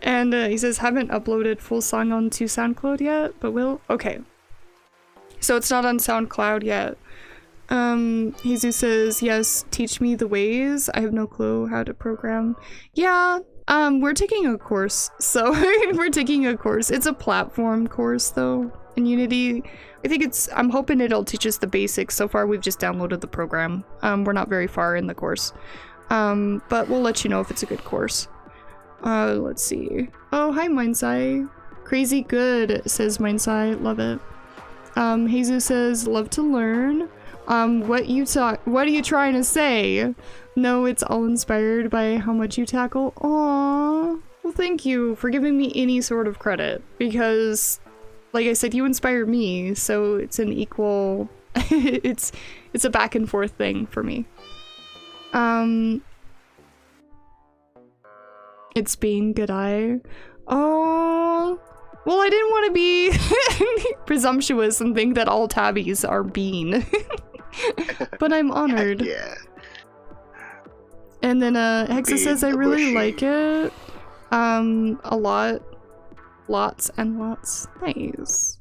And he says, haven't uploaded full song onto SoundCloud yet, but will. Okay. So it's not on SoundCloud yet. Jesus says, yes, teach me the ways. I have no clue how to program. Yeah, we're taking a course. So we're taking a course. It's a platform course though in Unity. I think I'm hoping it'll teach us the basics. So far we've just downloaded the program. We're not very far in the course. But we'll let you know if it's a good course. Let's see. Oh, hi Mindsai. Crazy good, says Mindsai. Love it. Jesus says, love to learn. What are you trying to say? No, it's all inspired by how much you tackle. Aww. Well, thank you for giving me any sort of credit, because like I said, you inspire me, so it's an equal it's a back and forth thing for me. It's being good eye. Oh, well, I didn't want to be presumptuous and think that all tabbies are bean. But I'm honored. Yeah. And then Hexa says I really like it. A lot. Lots and lots. Nice.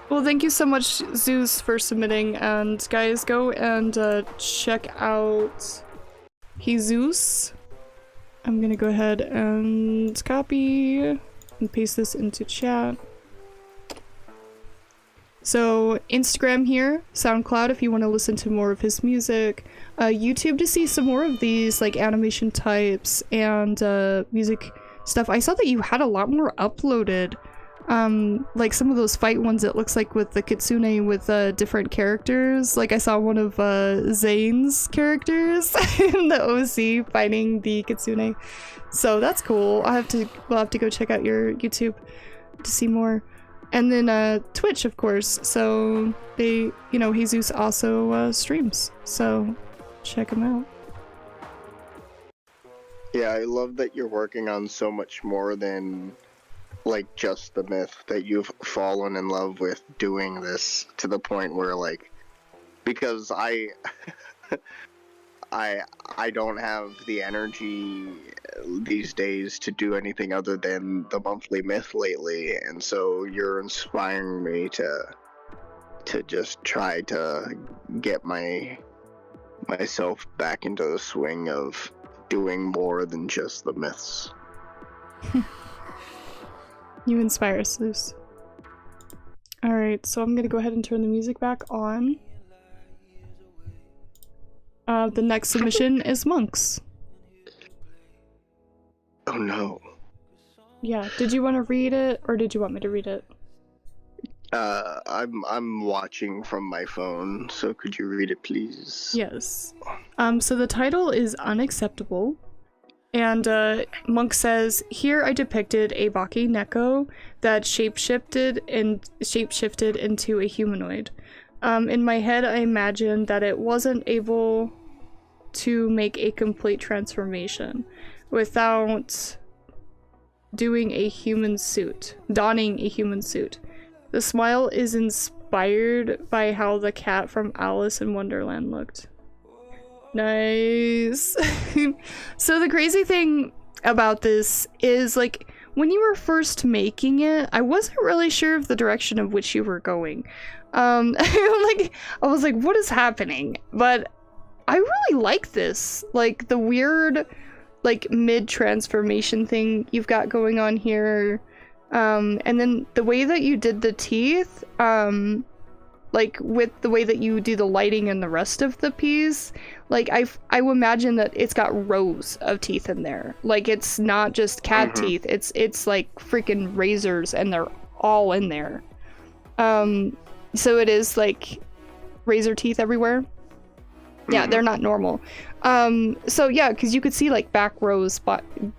Well, thank you so much, Zeus, for submitting, and guys, go and check out Jesus. I'm gonna go ahead and copy and paste this into chat. So Instagram here, SoundCloud if you want to listen to more of his music, YouTube to see some more of these like animation types and music stuff. I saw that you had a lot more uploaded. like some of those fight ones, it looks like with the kitsune with different characters. Like I saw one of Zane's characters in the OC fighting the kitsune, so that's cool. We'll have to go check out your YouTube to see more. And then Twitch, of course. So they, you know, Jesus also streams, so check him out. Yeah, I love that you're working on so much more than like just the myth, that you've fallen in love with doing this to the point where, like, because I don't have the energy these days to do anything other than the monthly myth lately, and so you're inspiring me to just try to get myself back into the swing of doing more than just the myths. You inspire us, Luce. Alright, so I'm gonna go ahead and turn the music back on. The next submission is Monks. Oh no. Yeah, did you want to read it, or did you want me to read it? I'm watching from my phone, so could you read it, please? Yes. So the title is Unacceptable. And Monk says, here I depicted a BakeNeko that shapeshifted into a humanoid. In my head, I imagined that it wasn't able to make a complete transformation without donning a human suit. The smile is inspired by how the cat from Alice in Wonderland looked. Nice. So the crazy thing about this is, like, when you were first making it, I wasn't really sure of the direction of which you were going. I was like, what is happening? But I really like this. Like, the weird, like, mid-transformation thing you've got going on here. And then the way that you did the teeth, like with the way that you do the lighting and the rest of the piece, like I would imagine that it's got rows of teeth in there. Like, it's not just cat teeth, it's like freaking razors, and they're all in there. So it is like razor teeth everywhere. Yeah, they're not normal. So yeah, because you could see like back rows,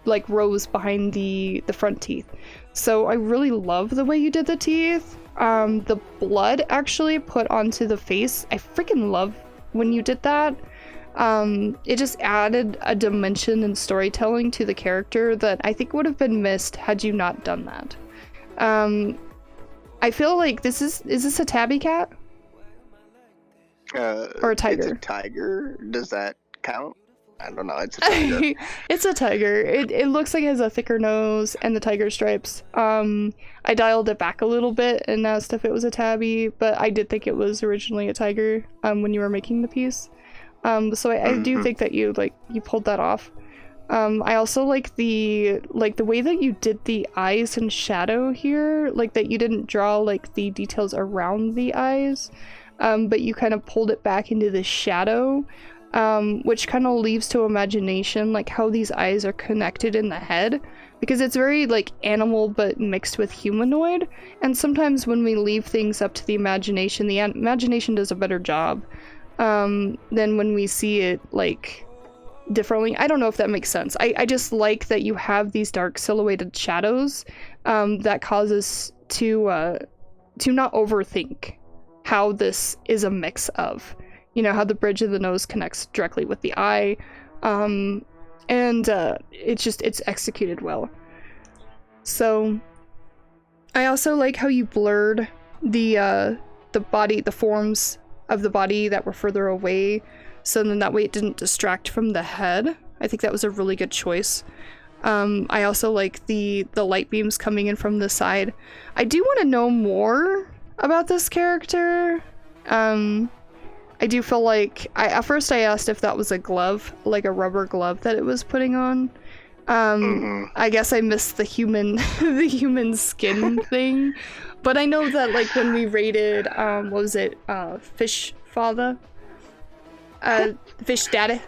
like rows behind the front teeth. So I really love the way you did the teeth. The blood actually put onto the face, I freaking love when you did that. It just added a dimension and storytelling to the character that I think would have been missed had you not done that. I feel like is this a tabby cat? Or a tiger? It's a tiger. Does that count? I don't know. It's a tiger. It's a tiger. It looks like it has a thicker nose and the tiger stripes. I dialed it back a little bit and asked if it was a tabby, but I did think it was originally a tiger when you were making the piece. So I do think that you pulled that off. I also like the way that you did the eyes and shadow here, like that you didn't draw like the details around the eyes, but you kind of pulled it back into the shadow, which kind of leaves to imagination like how these eyes are connected in the head, because it's very like animal but mixed with humanoid, and sometimes when we leave things up to the imagination does a better job than when we see it like differently. I don't know if that makes sense. I just like that you have these dark silhouetted shadows that cause us to not overthink how this is a mix of, you know, how the bridge of the nose connects directly with the eye, and it's executed well. So I also like how you blurred the body, the forms of the body that were further away, so then that way it didn't distract from the head. I think that was a really good choice. I also like the light beams coming in from the side. I do want to know more about this character. I do feel like at first I asked if that was a glove, like a rubber glove that it was putting on. I guess I missed the human the human skin thing, but I know that like when we raided what was it, Fish Father, Fish Daddy,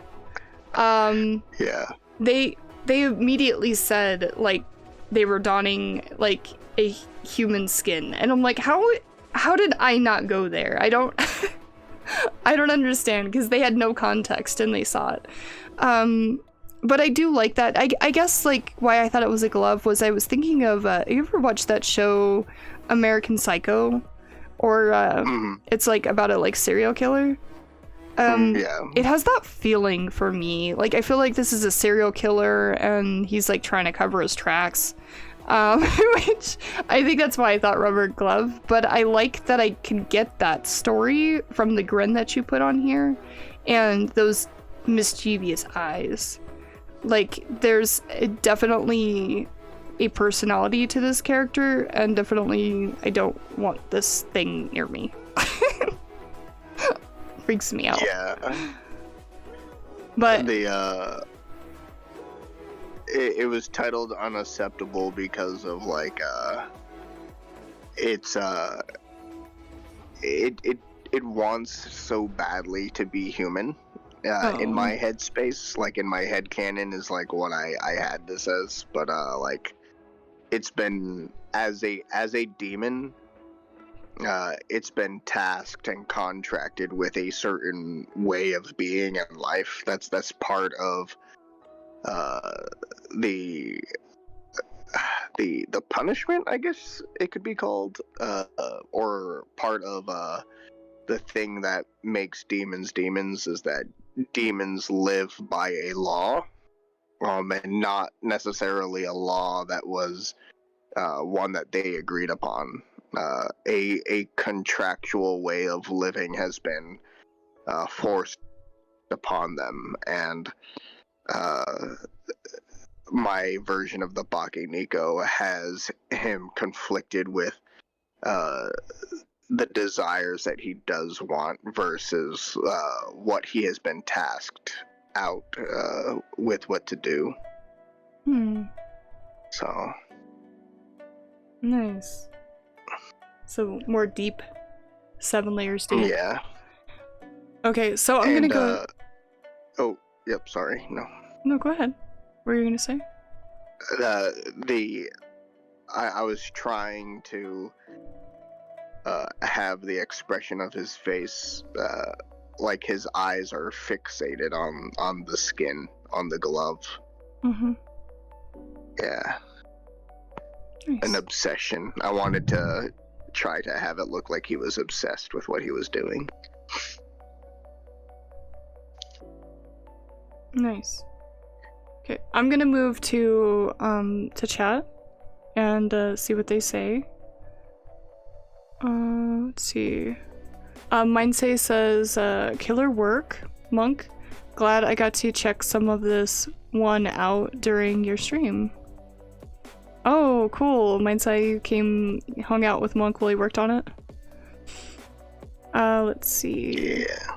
yeah, they immediately said like they were donning like a human skin, and I'm like, how did I not go there? I don't I don't understand, because they had no context and they saw it. But I do like that. I guess like why I thought it was a glove was I was thinking of you ever watched that show American Psycho, or it's like about a like serial killer. Yeah. It has that feeling for me. Like, I feel like this is a serial killer and he's like trying to cover his tracks. Which I think that's why I thought rubber glove, but I like that I can get that story from the grin that you put on here and those mischievous eyes. Like, there's definitely a personality to this character, and definitely I don't want this thing near me. Freaks me out. Yeah. But it was titled unacceptable because of like it wants so badly to be human. In my headspace, like in my head canon is like what I had this as, but like it's been as a demon, it's been tasked and contracted with a certain way of being and life. That's part of the punishment, I guess it could be called, or part of the thing that makes demons demons is that demons live by a law, and not necessarily a law that was one that they agreed upon. A contractual way of living has been forced upon them, and my version of the BakeNeko has him conflicted with the desires that he does want versus what he has been tasked out with what to do. So nice. So more deep, 7 layers deep. Yeah. Okay, so I'm gonna go. Oh, yep. Sorry. No, go ahead. What were you gonna say? I was trying to have the expression of his face, like his eyes are fixated on the skin, on the glove. Mm-hmm. Yeah. Nice. An obsession. I wanted to try to have it look like he was obsessed with what he was doing. Nice. Okay, I'm gonna move to chat and see what they say. Let's see. Mindsay says, killer work, Monk. Glad I got to check some of this one out during your stream. Oh, cool. Mindsay hung out with Monk while he worked on it. Let's see. Yeah.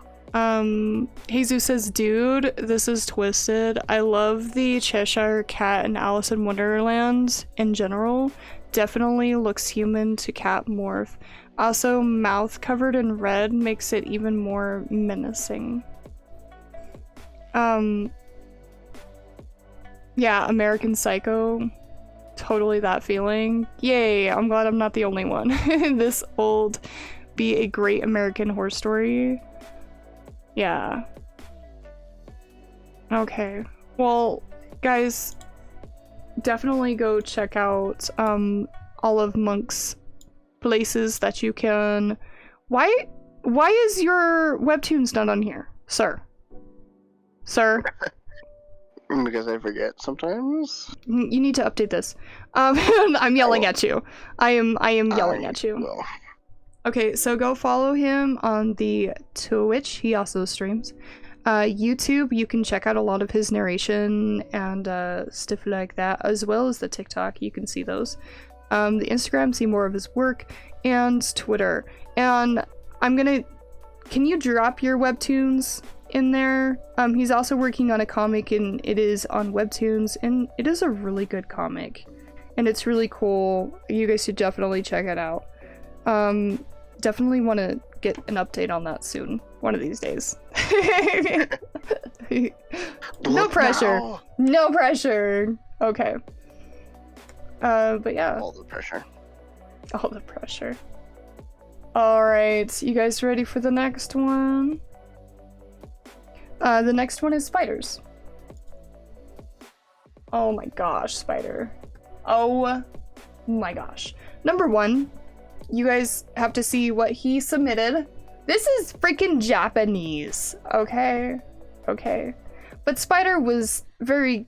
Jesus says, dude, this is twisted. I love the Cheshire Cat and Alice in Wonderland in general. Definitely looks human to cat morph. Also, mouth covered in red makes it even more menacing. Yeah, American Psycho. Totally that feeling. Yay, I'm glad I'm not the only one. This old be a great American horror story. Yeah. Okay. Well, guys, definitely go check out all of Monk's places that you can. Why is your webtoons not on here, sir? Because I forget sometimes. You need to update this. I'm yelling at you. I am yelling at you. Well. Okay, so go follow him on the Twitch. He also streams. YouTube, you can check out a lot of his narration and stuff like that, as well as the TikTok. You can see those. The Instagram, see more of his work, and Twitter. And can you drop your webtoons in there? He's also working on a comic, and it is on webtoons, and it is a really good comic, and it's really cool. You guys should definitely check it out. Definitely want to get an update on that soon, one of these days. No pressure. No pressure. Okay. But yeah. All the pressure. All the pressure. Alright, you guys ready for the next one? The next one is spiders. Oh my gosh, spider. Oh my gosh. Number one, you guys have to see what he submitted. This is freaking Japanese, okay? Okay. But Spider was very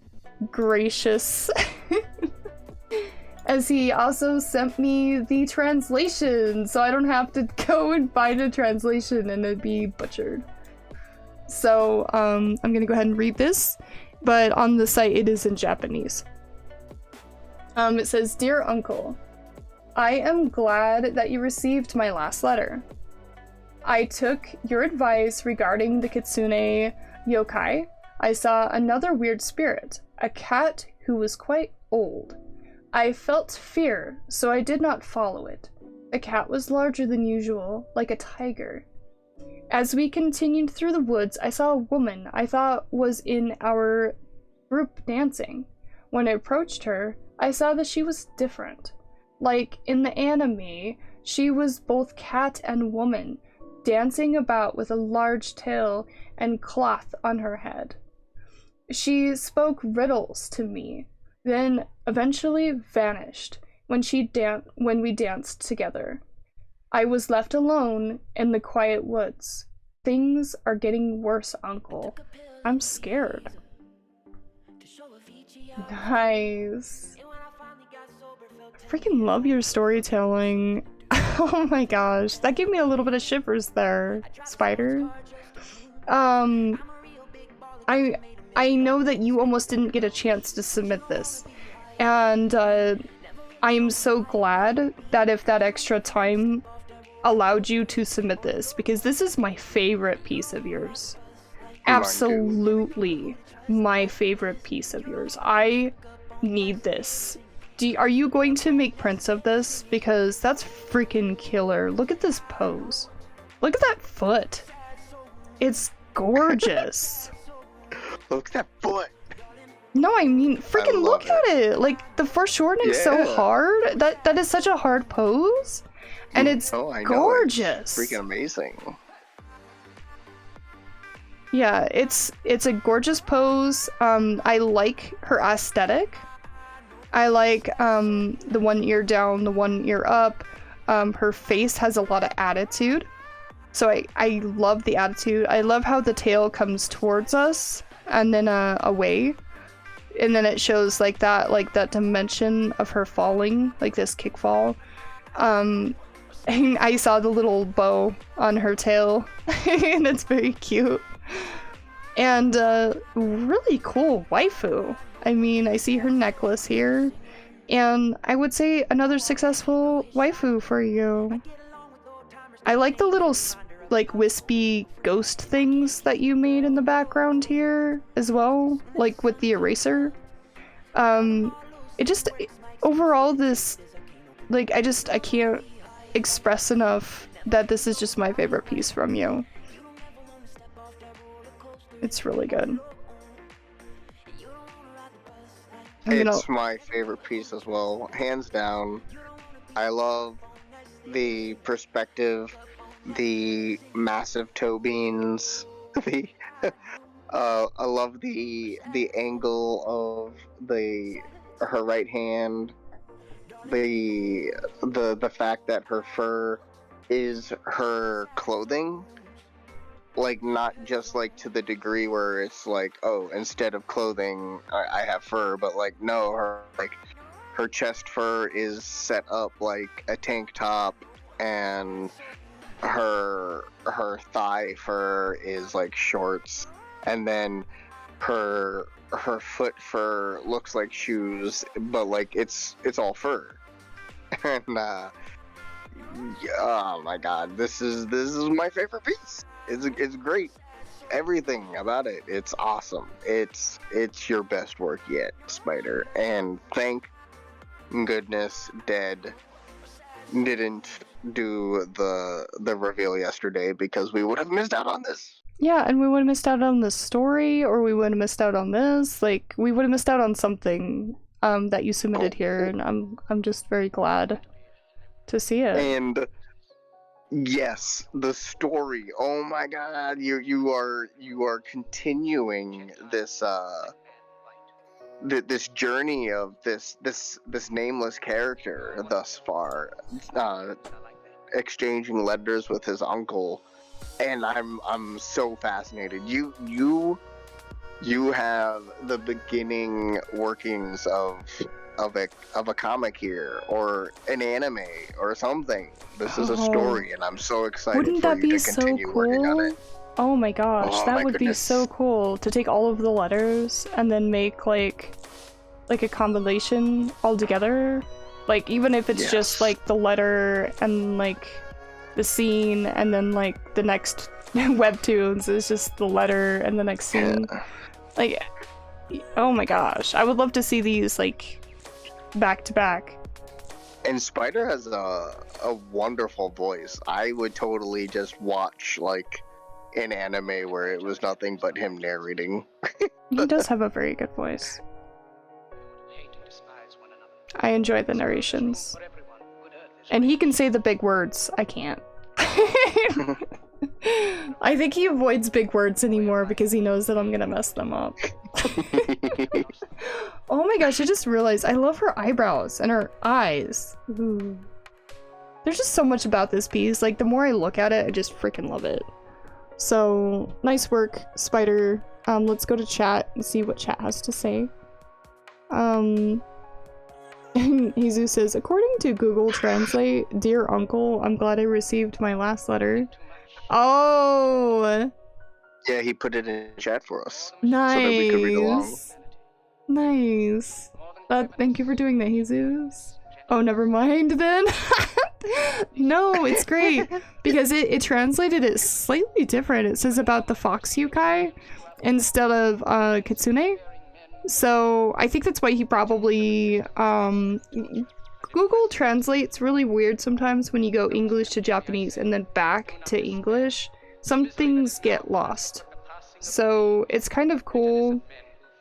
gracious. As he also sent me the translation, so I don't have to go and find a translation and it'd be butchered. So, I'm gonna go ahead and read this, but on the site it is in Japanese. It says, "Dear Uncle, I am glad that you received my last letter. I took your advice regarding the kitsune yokai. I saw another weird spirit, a cat who was quite old. I felt fear, so I did not follow it. The cat was larger than usual, like a tiger. As we continued through the woods, I saw a woman I thought was in our group dancing. When I approached her, I saw that she was different. Like in the anime, she was both cat and woman, dancing about with a large tail and cloth on her head. She spoke riddles to me, then eventually vanished when we danced together. I was left alone in the quiet woods. Things are getting worse, Uncle. I'm scared." Nice. I freaking love your storytelling. Oh my gosh, that gave me a little bit of shivers there, Spider. I know that you almost didn't get a chance to submit this, and I am so glad that if that extra time allowed you to submit this, because this is my favorite piece of yours. Absolutely my favorite piece of yours. I need this. Are you going to make prints of this? Because that's freaking killer. Look at this pose. Look at that foot. It's gorgeous. Look at that foot. No, I mean, freaking look at it. Like, the foreshortening's so hard. That is such a hard pose. And it's gorgeous. It's freaking amazing. Yeah, it's a gorgeous pose. I like her aesthetic. I like the one ear down, the one ear up. Her face has a lot of attitude. So I love the attitude. I love how the tail comes towards us and then away. And then it shows like that dimension of her falling, like this kick fall. And I saw the little bow on her tail, and it's very cute. And really cool waifu. I mean, I see her necklace here, and I would say another successful waifu for you. I like the little like wispy ghost things that you made in the background here as well, like with the eraser. Overall this, like, I can't express enough that this is just my favorite piece from you. It's really good. It's my favorite piece as well, hands down. I love the perspective, the massive toe beans, I love the angle of her right hand, the fact that her fur is her clothing, like not just like to the degree where it's like, oh, instead of clothing I have fur, but like no, her chest fur is set up like a tank top, and her thigh fur is like shorts, and then her foot fur looks like shoes, but like it's all fur. And oh my god, this is my favorite piece. It's great. Everything about it, it's awesome. It's your best work yet, Spider. And thank goodness Dead didn't do the reveal yesterday, because we would have missed out on this. Yeah, and we would have missed out on the story, or we would have missed out on this. Like, we would have missed out on something that you submitted here, and I'm just very glad to see it. And yes, the story. Oh my God, you are continuing this this journey of this nameless character thus far, exchanging letters with his uncle, and I'm so fascinated. You have the beginning workings of a comic here, or an anime, or something. This is a story, and I'm so excited Wouldn't for that you be to continue working on cool? it. Oh my gosh, Oh that my would be goodness. so cool to take all of the letters and then make like a combination all together. Like, even if it's just like the letter and like the scene, and then like the next webtoons is just the letter and the next scene. Yeah. Like, oh my gosh, I would love to see these like back to back. And Spider has a wonderful voice. I would totally just watch like an anime where it was nothing but him narrating. He does have a very good voice. I enjoy the narrations. And he can say the big words. I can't. I think he avoids big words anymore because he knows that I'm gonna mess them up. Oh my gosh, I just realized I love her eyebrows and her eyes. Ooh. There's just so much about this piece. Like, the more I look at it, I just freaking love it. So, nice work, Spider. Let's go to chat and see what chat has to say. Jesus says, according to Google Translate, dear uncle, I'm glad I received my last letter. Oh! Yeah, he put it in chat for us. Nice. So that we could read along. Nice. Thank you for doing that, Jesus. Oh, never mind then. No, it's great. Because it translated it slightly different. It says about the fox yokai instead of kitsune. So I think that's why he probably Google Translate's really weird sometimes when you go English to Japanese and then back to English. Some things get lost. So it's kind of cool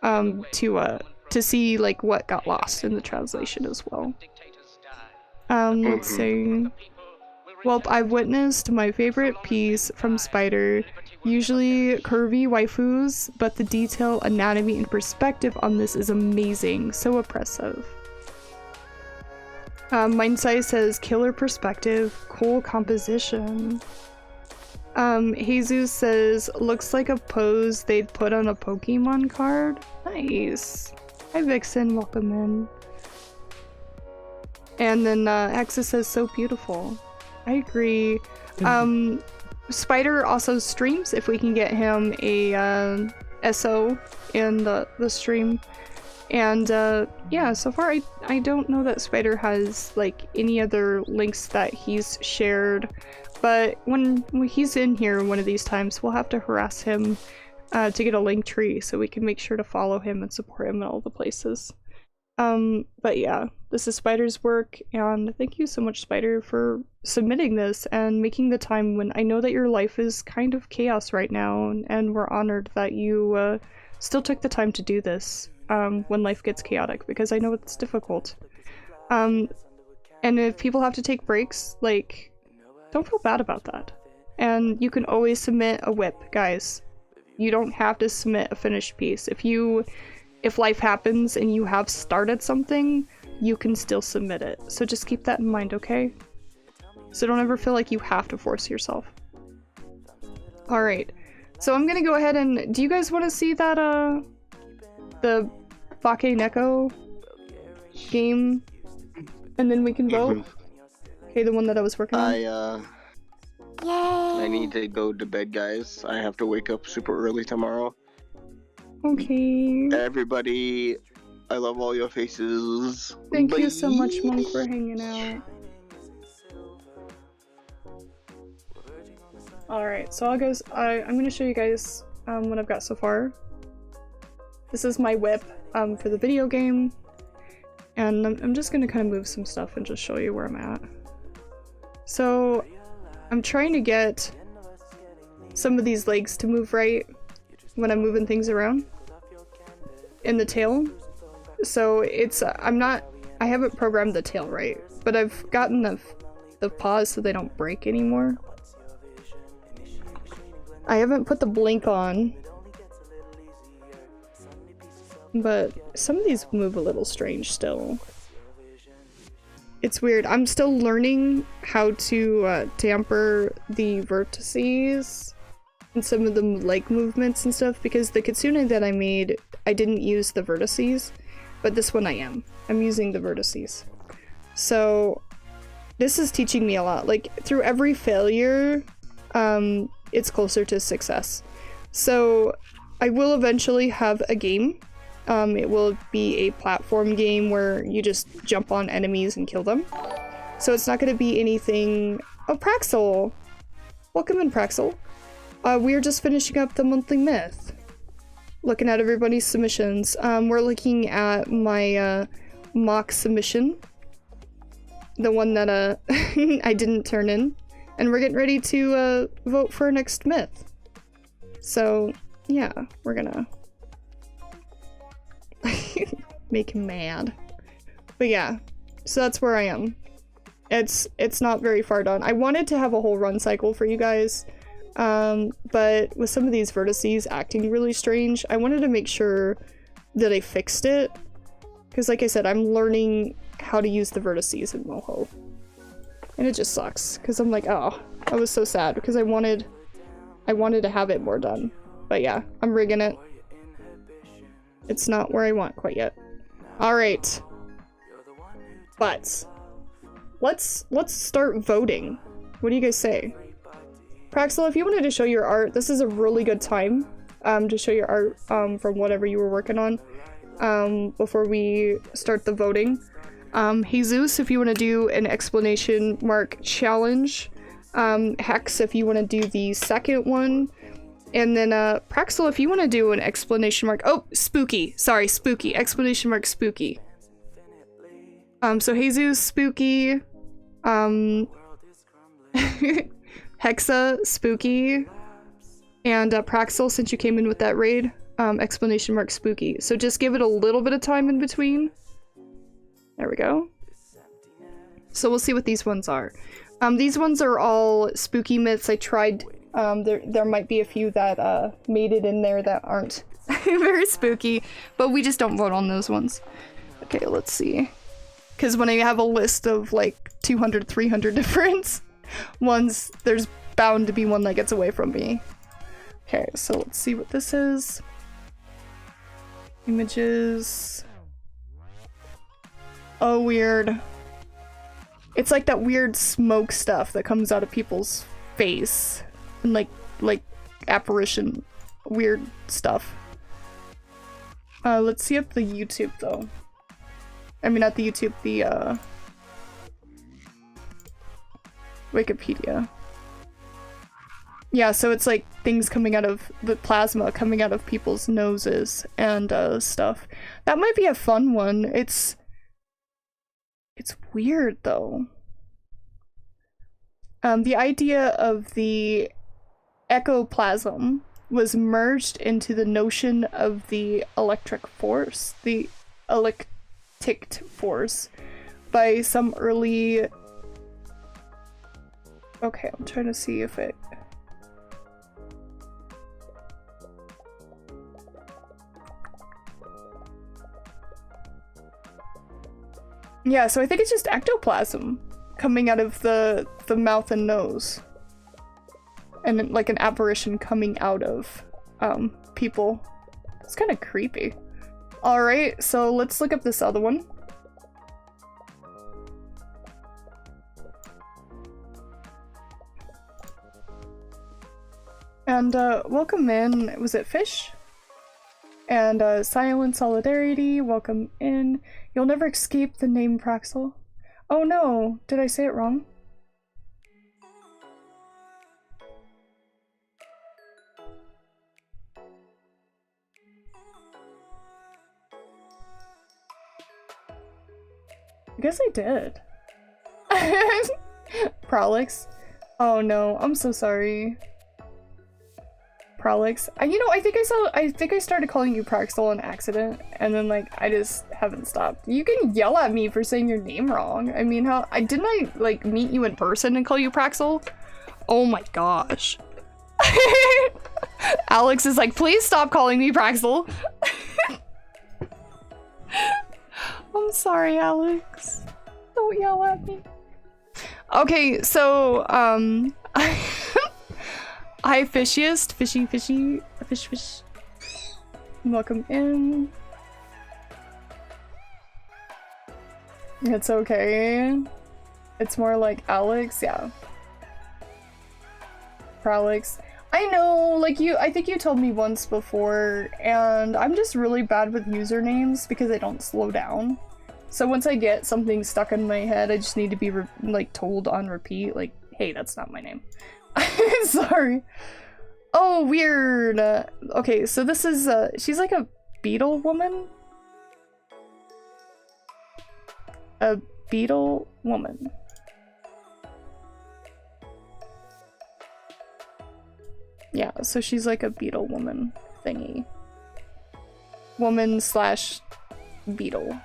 to see like what got lost in the translation as well. Let's see. Well, I've witnessed my favorite piece from Spider. Usually curvy waifus, but the detail, anatomy, and perspective on this is amazing. So oppressive. Mindsai says, killer perspective, cool composition. Jesus says, looks like a pose they'd put on a Pokemon card. Nice. Hi Vixen, welcome in. And then Hexa says, so beautiful. I agree. Spider also streams if we can get him a SO in the stream. And yeah, so far I don't know that Spider has like any other links that he's shared, but when he's in here one of these times, we'll have to harass him to get a link tree so we can make sure to follow him and support him in all the places. But yeah, this is Spider's work, and thank you so much, Spider, for submitting this and making the time when I know that your life is kind of chaos right now, and we're honored that you still took the time to do this when life gets chaotic, because I know it's difficult. And if people have to take breaks, like, don't feel bad about that. And you can always submit a whip, guys. You don't have to submit a finished piece. If life happens and you have started something, you can still submit it. So just keep that in mind, okay? So don't ever feel like you have to force yourself. Alright, so I'm gonna go ahead and... Do you guys want to see that, the BakeNeko game? And then we can vote? Okay, the one that I was working on. I need to go to bed, guys. I have to wake up super early tomorrow. Okay. Everybody, I love all your faces. Thank Bye. you so much, Monk, for hanging out. Alright, so I'm gonna show you guys what I've got so far. This is my whip for the video game. And I'm just gonna kind of move some stuff and just show you where I'm at. So, I'm trying to get some of these legs to move right when I'm moving things around in the tail. So it's, I haven't programmed the tail right, but I've gotten the paws so they don't break anymore. I haven't put the blink on, but some of these move a little strange still. It's weird. I'm still learning how to damper the vertices and some of the leg movements and stuff, because the kitsune that I made, I didn't use the vertices, but this one I am. I'm using the vertices. So this is teaching me a lot. Like, through every failure, it's closer to success. So I will eventually have a game. It will be a platform game where you just jump on enemies and kill them. So it's not going to be anything... Oh, Praxel! Welcome in, Praxel. We're just finishing up the monthly myth. Looking at everybody's submissions. We're looking at my mock submission. The one that I didn't turn in. And we're getting ready to vote for our next myth. So, yeah, we're gonna... make him mad. But yeah, so that's where I am. It's not very far done. I wanted to have a whole run cycle for you guys, but with some of these vertices acting really strange, I wanted to make sure that I fixed it. Because like I said, I'm learning how to use the vertices in Moho. And it just sucks, because I'm like, oh, I was so sad, because I wanted to have it more done. But yeah, I'm rigging it. It's not where I want quite yet. Alright. But let's start voting. What do you guys say? Praxel, if you wanted to show your art, this is a really good time to show your art from whatever you were working on before we start the voting. Jesus, if you want to do an exclamation mark challenge. Hex, if you want to do the second one. And then, Praxel, if you want to do an exclamation mark- oh, spooky! Sorry, spooky. Exclamation mark spooky. So Jesus, spooky. Hexa, spooky. And, Praxel, since you came in with that raid, exclamation mark spooky. So just give it a little bit of time in between. There we go. So we'll see what these ones are. These ones are all spooky myths. I tried... there might be a few that made it in there that aren't very spooky, but we just don't vote on those ones. Okay, let's see. Because when I have a list of like 200, 300 different ones, there's bound to be one that gets away from me. Okay, so let's see what this is. Images. Oh, weird. It's like that weird smoke stuff that comes out of people's face. And like apparition weird stuff. Let's see up the YouTube though. I mean not the YouTube, the Wikipedia. Yeah, so it's like things coming out of the plasma coming out of people's noses and stuff. That might be a fun one. It's weird though. The idea of the ectoplasm was merged into the notion of the electric force, the electic force, by some early... Okay, I'm trying to see if it... Yeah, so I think it's just ectoplasm coming out of the mouth and nose. And like an apparition coming out of people. It's kind of creepy. Alright, so let's look up this other one. And welcome in, was it Fish? And Silent Solidarity, welcome in. You'll never escape the name Praxel. Oh no, did I say it wrong? I guess I did. Prolix. Oh no, I'm so sorry. Prolix. You know, I think I started calling you Praxel on accident, and then like I just haven't stopped. You can yell at me for saying your name wrong. I mean, didn't I like meet you in person and call you Praxel? Oh my gosh. Alex is like, please stop calling me Praxel. I'm sorry, Alex. Don't yell at me. Okay, so hi, fishiest, fish. Welcome in. It's okay. It's more like Alex, yeah. Prolix. I know, like I think you told me once before, and I'm just really bad with usernames because I don't slow down. So once I get something stuck in my head, I just need to be like told on repeat, like, hey, that's not my name. Sorry. Oh, weird. Okay, so this is, she's like a beetle woman? A beetle woman. Yeah, so she's like a beetle woman thingy. Woman slash beetle.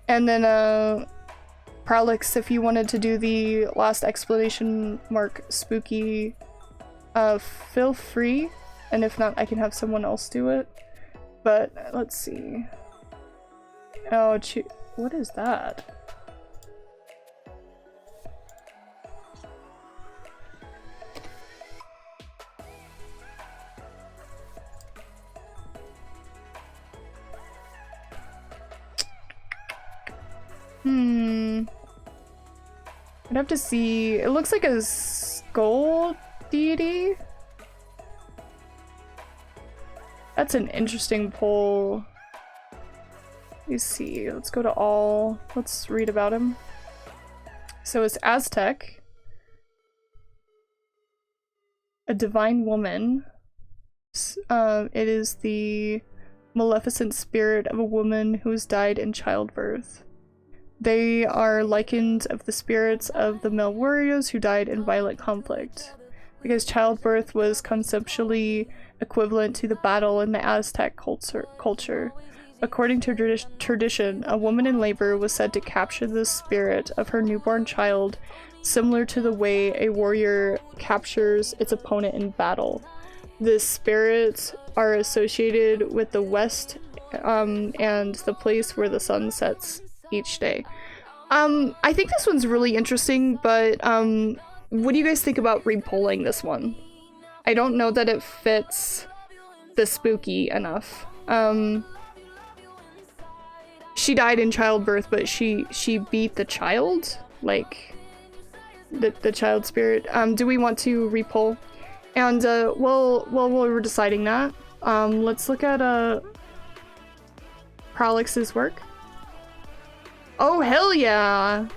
And then, Prolix, if you wanted to do the last explanation mark spooky, feel free. And if not, I can have someone else do it. But, let's see. Oh, what is that? I'd have to see. It looks like a skull deity. That's an interesting poll. Let me see. Let's go to all. Let's read about him. So it's Aztec. A divine woman. It is the maleficent spirit of a woman who has died in childbirth. They are likened of the spirits of the male warriors who died in violent conflict. Because childbirth was conceptually equivalent to the battle in the Aztec culture. According to tradition, a woman in labor was said to capture the spirit of her newborn child, similar to the way a warrior captures its opponent in battle. The spirits are associated with the west and the place where the sun sets each day. I think this one's really interesting, but what do you guys think about repolling this one? I don't know that it fits the spooky enough. She died in childbirth, but she beat the child, like the child spirit. Do we want to repoll? And while we're deciding that, let's look at Prolix's work. Oh, hell yeah!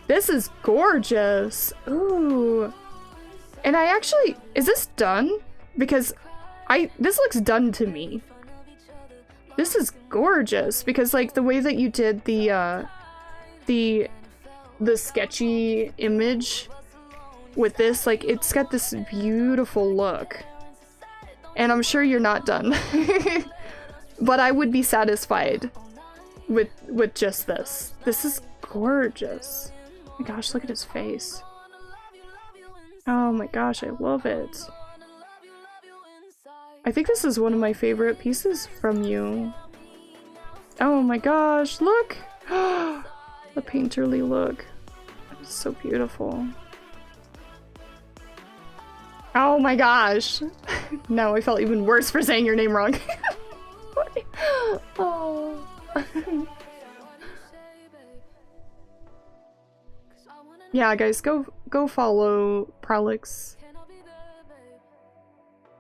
This is gorgeous! Ooh. And I actually... Is this done? Because this looks done to me. This is gorgeous, because like the way that you did the sketchy image with this, like it's got this beautiful look. And I'm sure you're not done. But I would be satisfied with just this. This is gorgeous. Oh my gosh, look at his face. Oh my gosh, I love it. I think this is one of my favorite pieces from you. Oh my gosh, look! The painterly look. It's so beautiful. Oh my gosh! Now I felt even worse for saying your name wrong. Oh. Yeah, guys, go follow Prolix.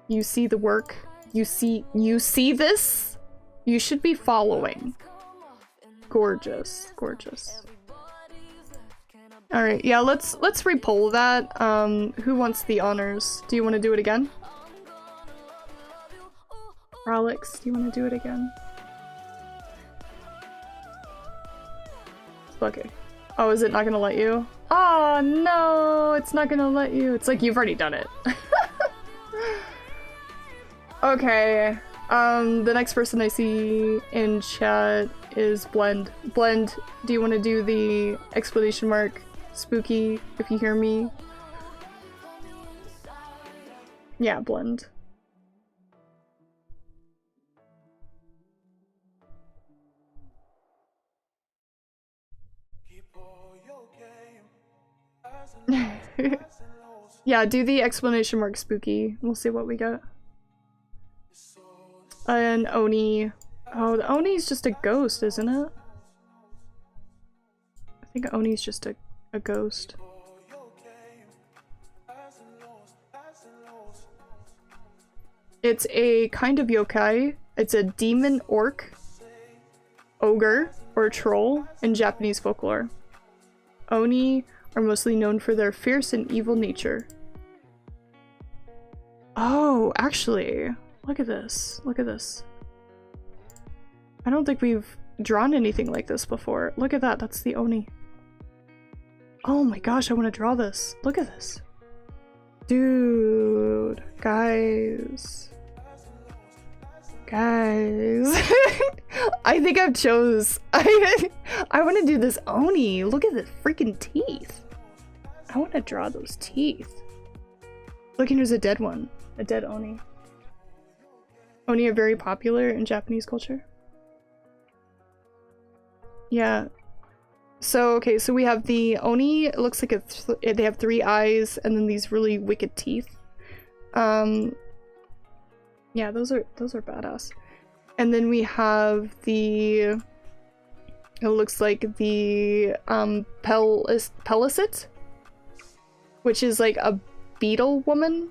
You see the work. You see this? You should be following. Gorgeous, gorgeous. All right, yeah, let's repoll that. Who wants the honors? Do you want to do it again? Prolix, do you want to do it again? Okay. Oh, is it not gonna let you? Oh no, it's not gonna let you. It's like you've already done it. Okay. The next person I see in chat is Blend. Blend, do you want to do the exclamation mark spooky if you hear me? Yeah, Blend. Yeah, do the exclamation mark spooky. We'll see what we get. An Oni. Oh, the Oni's just a ghost, isn't it? I think Oni's just a ghost. It's a kind of yokai. It's a demon orc, ogre, or troll in Japanese folklore. Oni are mostly known for their fierce and evil nature. Oh, actually, look at this. Look at this. I don't think we've drawn anything like this before. Look at that. That's the Oni. Oh my gosh, I want to draw this. Look at this. Dude, guys. Guys. I think I've chose. I want to do this Oni. Look at the freaking teeth. I want to draw those teeth. Look, and there's a dead one. A dead Oni. Oni are very popular in Japanese culture. Yeah. So, okay, so we have the Oni. It looks like they have 3 eyes and then these really wicked teeth. Yeah, those are badass. And then we have the, it looks like the Pelicet, which is like a beetle woman.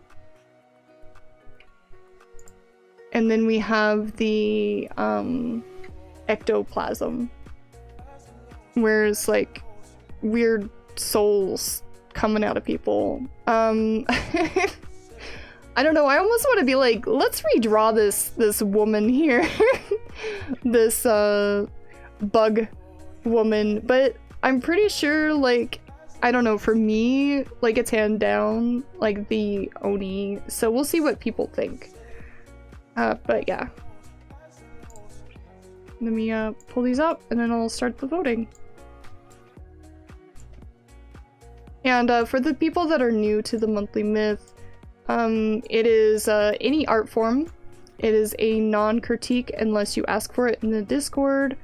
And then we have the ectoplasm, where it's like weird souls coming out of people. I don't know, I almost want to be like, let's redraw this woman here. This bug woman, but I'm pretty sure, like, I don't know, for me, like, it's hand down, like, the Oni, so we'll see what people think. But yeah. Let me pull these up and then I'll start the voting. And for the people that are new to the monthly myth, it is any art form. It is a non-critique unless you ask for it in the Discord.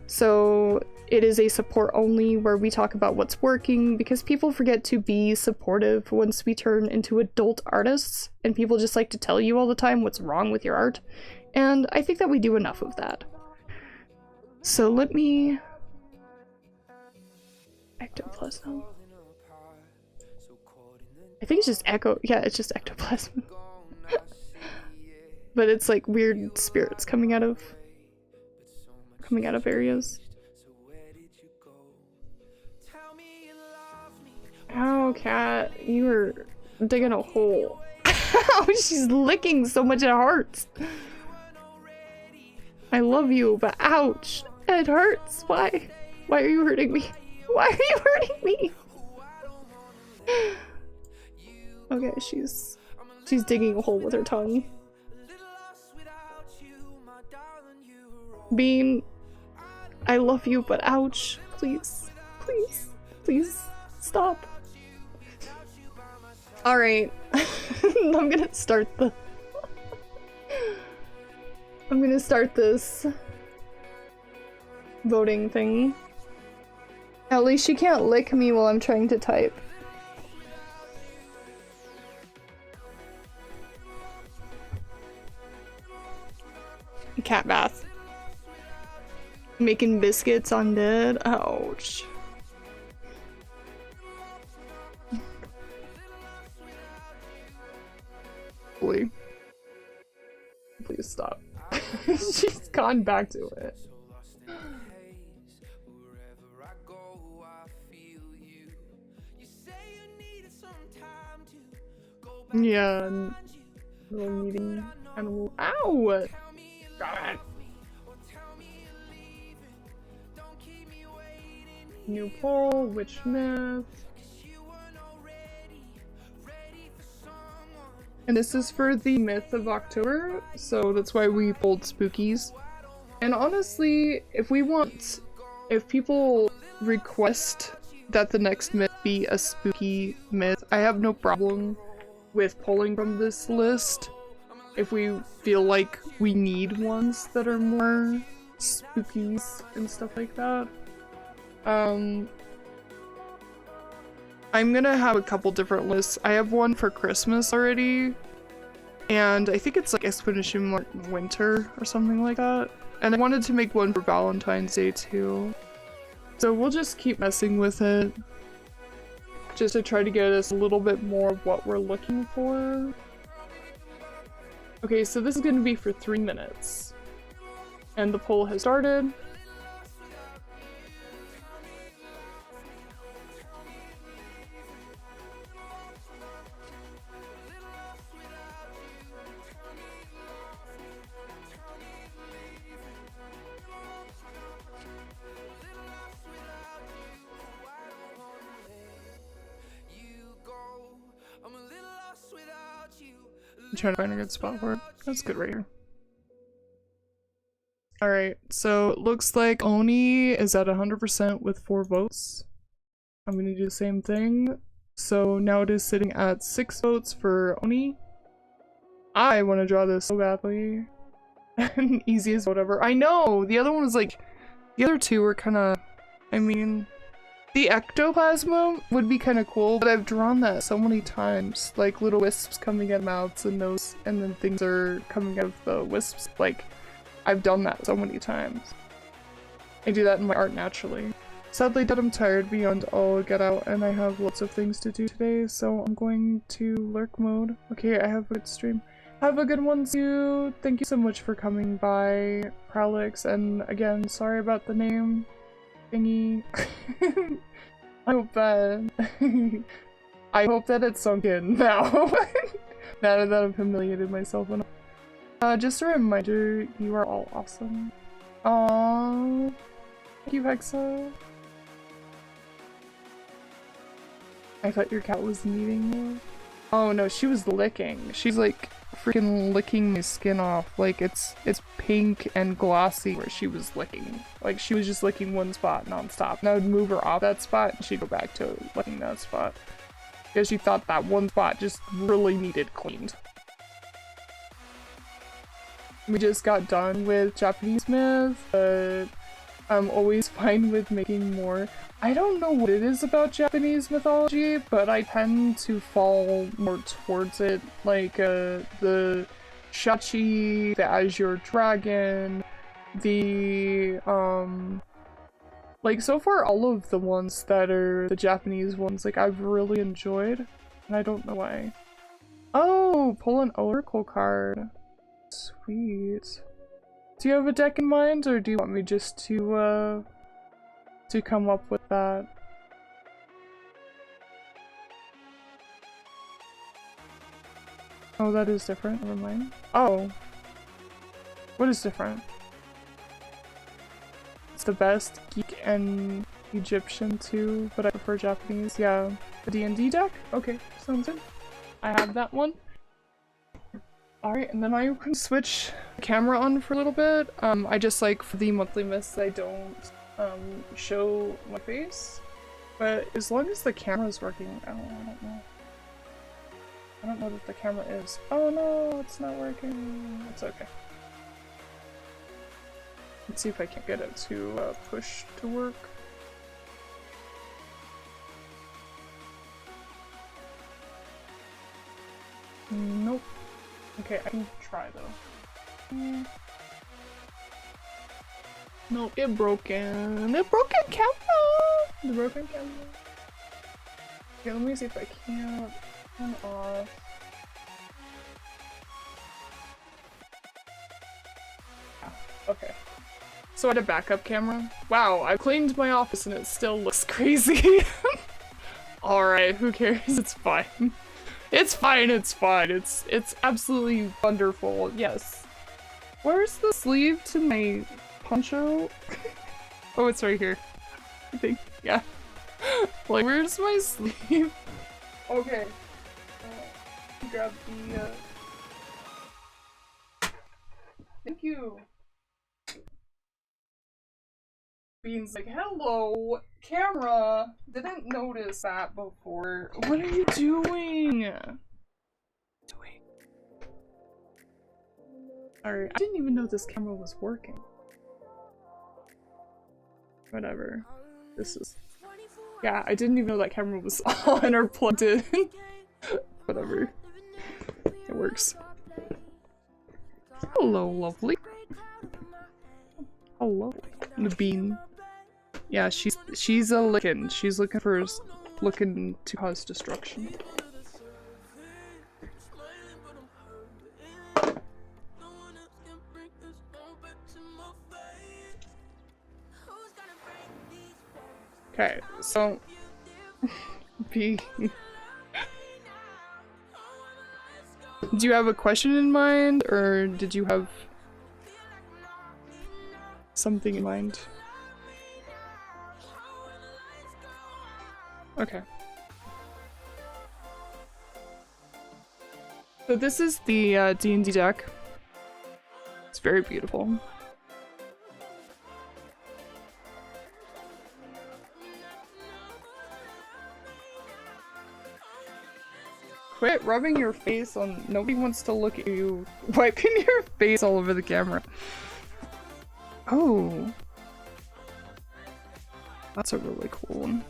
So it is a support only, where we talk about what's working, because people forget to be supportive once we turn into adult artists, and people just like to tell you all the time what's wrong with your art. And I think that we do enough of that. So let me... Ectoplasm. I think it's just yeah, it's just ectoplasm. But it's like weird spirits coming out of areas. Oh, cat, you were digging a hole. Oh, she's licking so much it hurts. I love you, but ouch, it hurts. Why? Why are you hurting me? Why are you hurting me? Okay, she's digging a hole with her tongue. Bean, I love you, but ouch. Please, please, please stop. Alright. I'm gonna start this voting thing. At least she can't lick me while I'm trying to type. Cat bath. Making biscuits on dead. Ouch. Please stop. She's gone back to it. Yeah. Little meeting animal. Ow! God. New poll, which myth? And this is for the myth of October, so that's why we pulled spookies. And honestly, if people request that the next myth be a spooky myth, I have no problem with pulling from this list if we feel like we need ones that are more spookies and stuff like that. I'm gonna have a couple different lists. I have one for Christmas already, and I think it's like Expedition Winter or something like that. And I wanted to make one for Valentine's Day too. So we'll just keep messing with it, just to try to get us a little bit more of what we're looking for. Okay, so this is gonna be for 3 minutes. And the poll has started. I'm trying to find a good spot for it. That's good right here. Alright, so it looks like Oni is at 100% with 4 votes. I'm gonna do the same thing. So now it is sitting at 6 votes for Oni. I want to draw this so badly. Easy as whatever. I know! The other one was like... The other two were kind of... I mean... The ectoplasm would be kind of cool, but I've drawn that so many times. Like little wisps coming out of mouths and nose, and then things are coming out of the wisps. Like, I've done that so many times. I do that in my art naturally. Sadly, that I'm tired beyond all get out, and I have lots of things to do today, so I'm going to lurk mode. Okay, I have a good stream. Have a good one too. Thank you so much for coming by, Prowlix, and again, sorry about the name thingy. I hope that I hope that it's sunk in now. Now that I've humiliated myself enough. Just a reminder, you are all awesome. Aww. Thank you, Hexa. I thought your cat was eating you. Oh no, she was licking. She's like freaking licking my skin off. Like it's pink and glossy where she was licking. Like she was just licking one spot non-stop. And I would move her off that spot and she'd go back to licking that spot. Because she thought that one spot just really needed cleaned. We just got done with Japanese myth, but I'm always fine with making more. I don't know what it is about Japanese mythology, but I tend to fall more towards it. Like, the Shachi, the Azure Dragon, the, like, so far all of the ones that are the Japanese ones, like, I've really enjoyed, and I don't know why. Oh, pull an Oracle card. Sweet. Do you have a deck in mind, or do you want me just to come up with that? Oh, that is different. Never mind. Oh. What is different? It's the best Geek and Egyptian too, but I prefer Japanese. Yeah. The D&D deck? Okay, sounds good. I have that one. Alright, and then I can switch the camera on for a little bit. I just like, for the monthly myths, I don't show my face. But as long as the camera's working, I don't know. I don't know that the camera is. Oh no, it's not working. It's okay. Let's see if I can get it to push to work. Nope. Okay, I can try though. No, it broken. It broken camera! The broken camera. Okay, let me see if I can't turn off. Okay. So I had a backup camera. Wow, I cleaned my office and it still looks crazy. Alright, who cares? It's fine. It's fine, it's fine. It's absolutely wonderful. Yes. Where's the sleeve to my poncho? Oh, it's right here. I think, yeah. Like, where's my sleeve? Okay. grab the, Thank you. Bean's like, hello, camera. Didn't notice that before. What are you doing? Sorry, I didn't even know this camera was working. Whatever. This is... Yeah, I didn't even know that camera was on or plugged in. Whatever. It works. Hello, lovely. Hello. The bean. Yeah, she's a lickin'. She's looking to cause destruction. Okay, so B. Do you have a question in mind, or did you have something in mind? Okay. So this is the D&D deck. It's very beautiful. Quit rubbing your face on- nobody wants to look at you wiping your face all over the camera. Oh. That's a really cool one.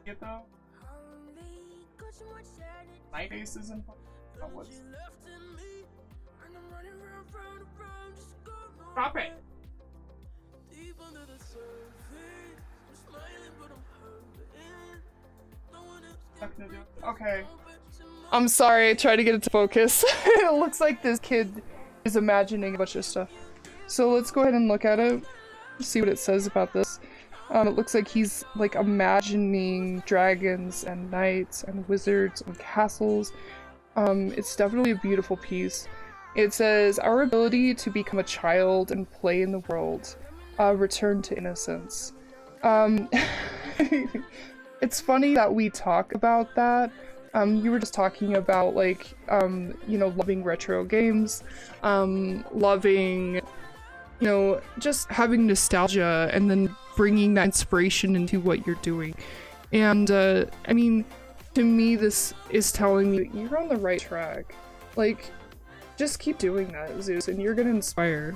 Get though? My face isn't. Oh, what's... Stop it! Okay. I'm sorry, I tried to get it to focus. It looks like this kid is imagining a bunch of stuff. So let's go ahead and look at it, see what it says about this. It looks like he's like imagining dragons and knights and wizards and castles. It's definitely a beautiful piece. It says, our ability to become a child and play in the world. Return to innocence. It's funny that we talk about that. You were just talking about like, you know, loving retro games, loving, you know, just having nostalgia and then bringing that inspiration into what you're doing. And, I mean, to me, this is telling me that you're on the right track. Like, just keep doing that, Zeus, and you're gonna inspire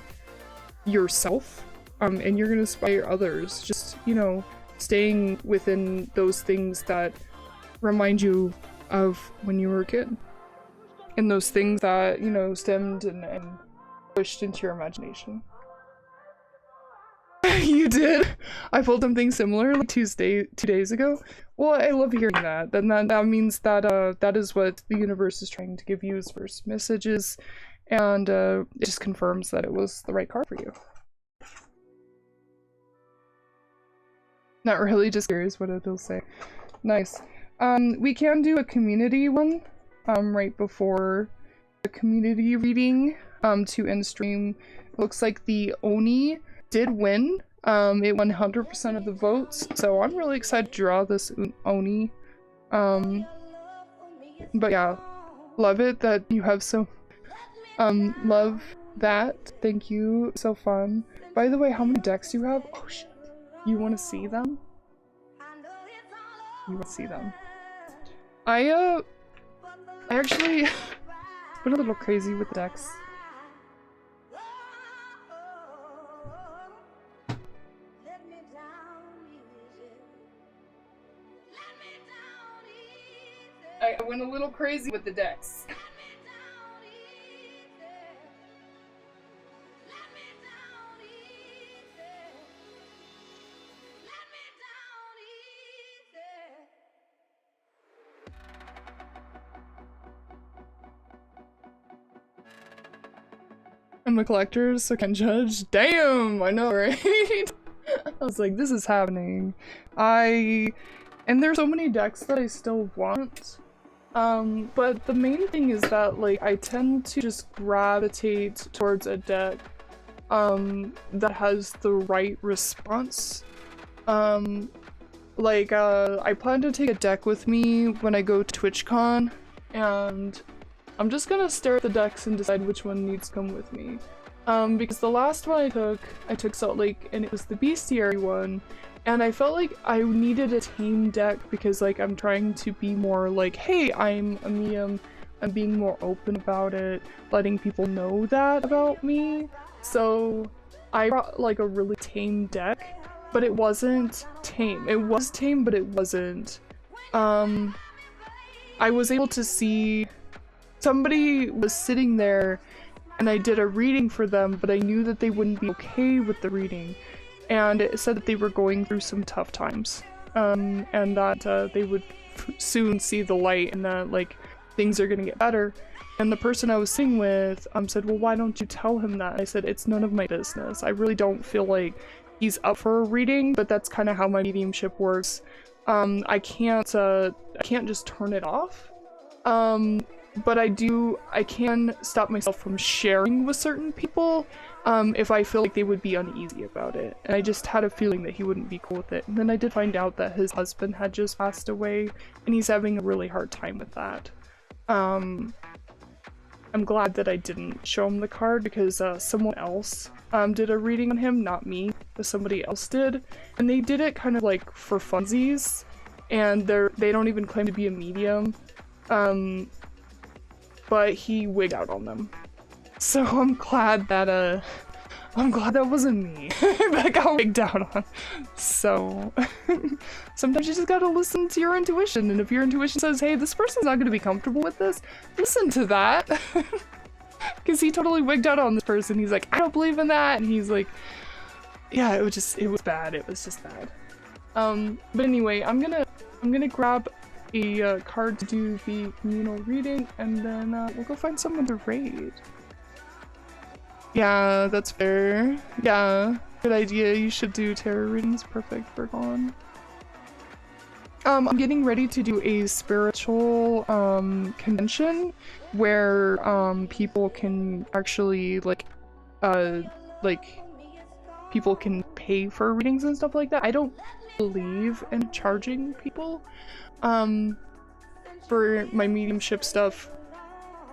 yourself, and you're gonna inspire others. Just, you know, staying within those things that remind you of when you were a kid. And those things that, you know, stemmed and pushed into your imagination. You did? I pulled something similar like 2 days ago. Well, I love hearing that. Then that means that that is what the universe is trying to give you as first messages, and it just confirms that it was the right card for you. Not really, just curious what it'll say. Nice. We can do a community one right before the community reading to end stream. Looks like the Oni did win. It won 100% of the votes, so I'm really excited to draw this Oni. But yeah, love it that you have so... love that. Thank you. So fun. By the way, how many decks do you have? Oh shit. You want to see them? You want to see them? I actually been a little crazy with the decks. I went a little crazy with the decks. I'm a collector, so can judge. Damn, I know, right? I was like, this is happening. I And there's so many decks that I still want. But the main thing is that, like, I tend to just gravitate towards a deck, that has the right response. I plan to take a deck with me when I go to TwitchCon, and I'm just gonna stare at the decks and decide which one needs to come with me. Because the last one I took Salt Lake, and it was the bestiary one, and I felt like I needed a tame deck because, like, I'm trying to be more like, hey, I'm a medium, I'm being more open about it, letting people know that about me. So I brought, like, a really tame deck, but it wasn't tame. It was tame, but it wasn't. I was able to see somebody was sitting there, and I did a reading for them, but I knew that they wouldn't be okay with the reading. And it said that they were going through some tough times, and that they would soon see the light, and that, like, things are gonna get better. And the person I was sitting with said, well, why don't you tell him that? I said, it's none of my business. I really don't feel like he's up for a reading, but that's kind of how my mediumship works. I can't just turn it off. But I can stop myself from sharing with certain people if I feel like they would be uneasy about it. And I just had a feeling that he wouldn't be cool with it. And then I did find out that his husband had just passed away, and he's having a really hard time with that. I'm glad that I didn't show him the card, because someone else did a reading on him, not me, but somebody else did. And they did it kind of like for funsies, and they don't even claim to be a medium. But he wigged out on them. So I'm glad that wasn't me that got wigged out on. So sometimes you just gotta listen to your intuition, and if your intuition says, hey, this person's not gonna be comfortable with this, listen to that. Because he totally wigged out on this person. He's like, I don't believe in that, and he's like, yeah, it was bad. It was just bad. But anyway, I'm gonna grab a card to do the communal reading, and then we'll go find someone to raid. Yeah, that's fair. Yeah, good idea. You should do tarot readings. Perfect for Dawn. I'm getting ready to do a spiritual convention where people can actually people can pay for readings and stuff like that. I don't believe in charging people for my mediumship stuff.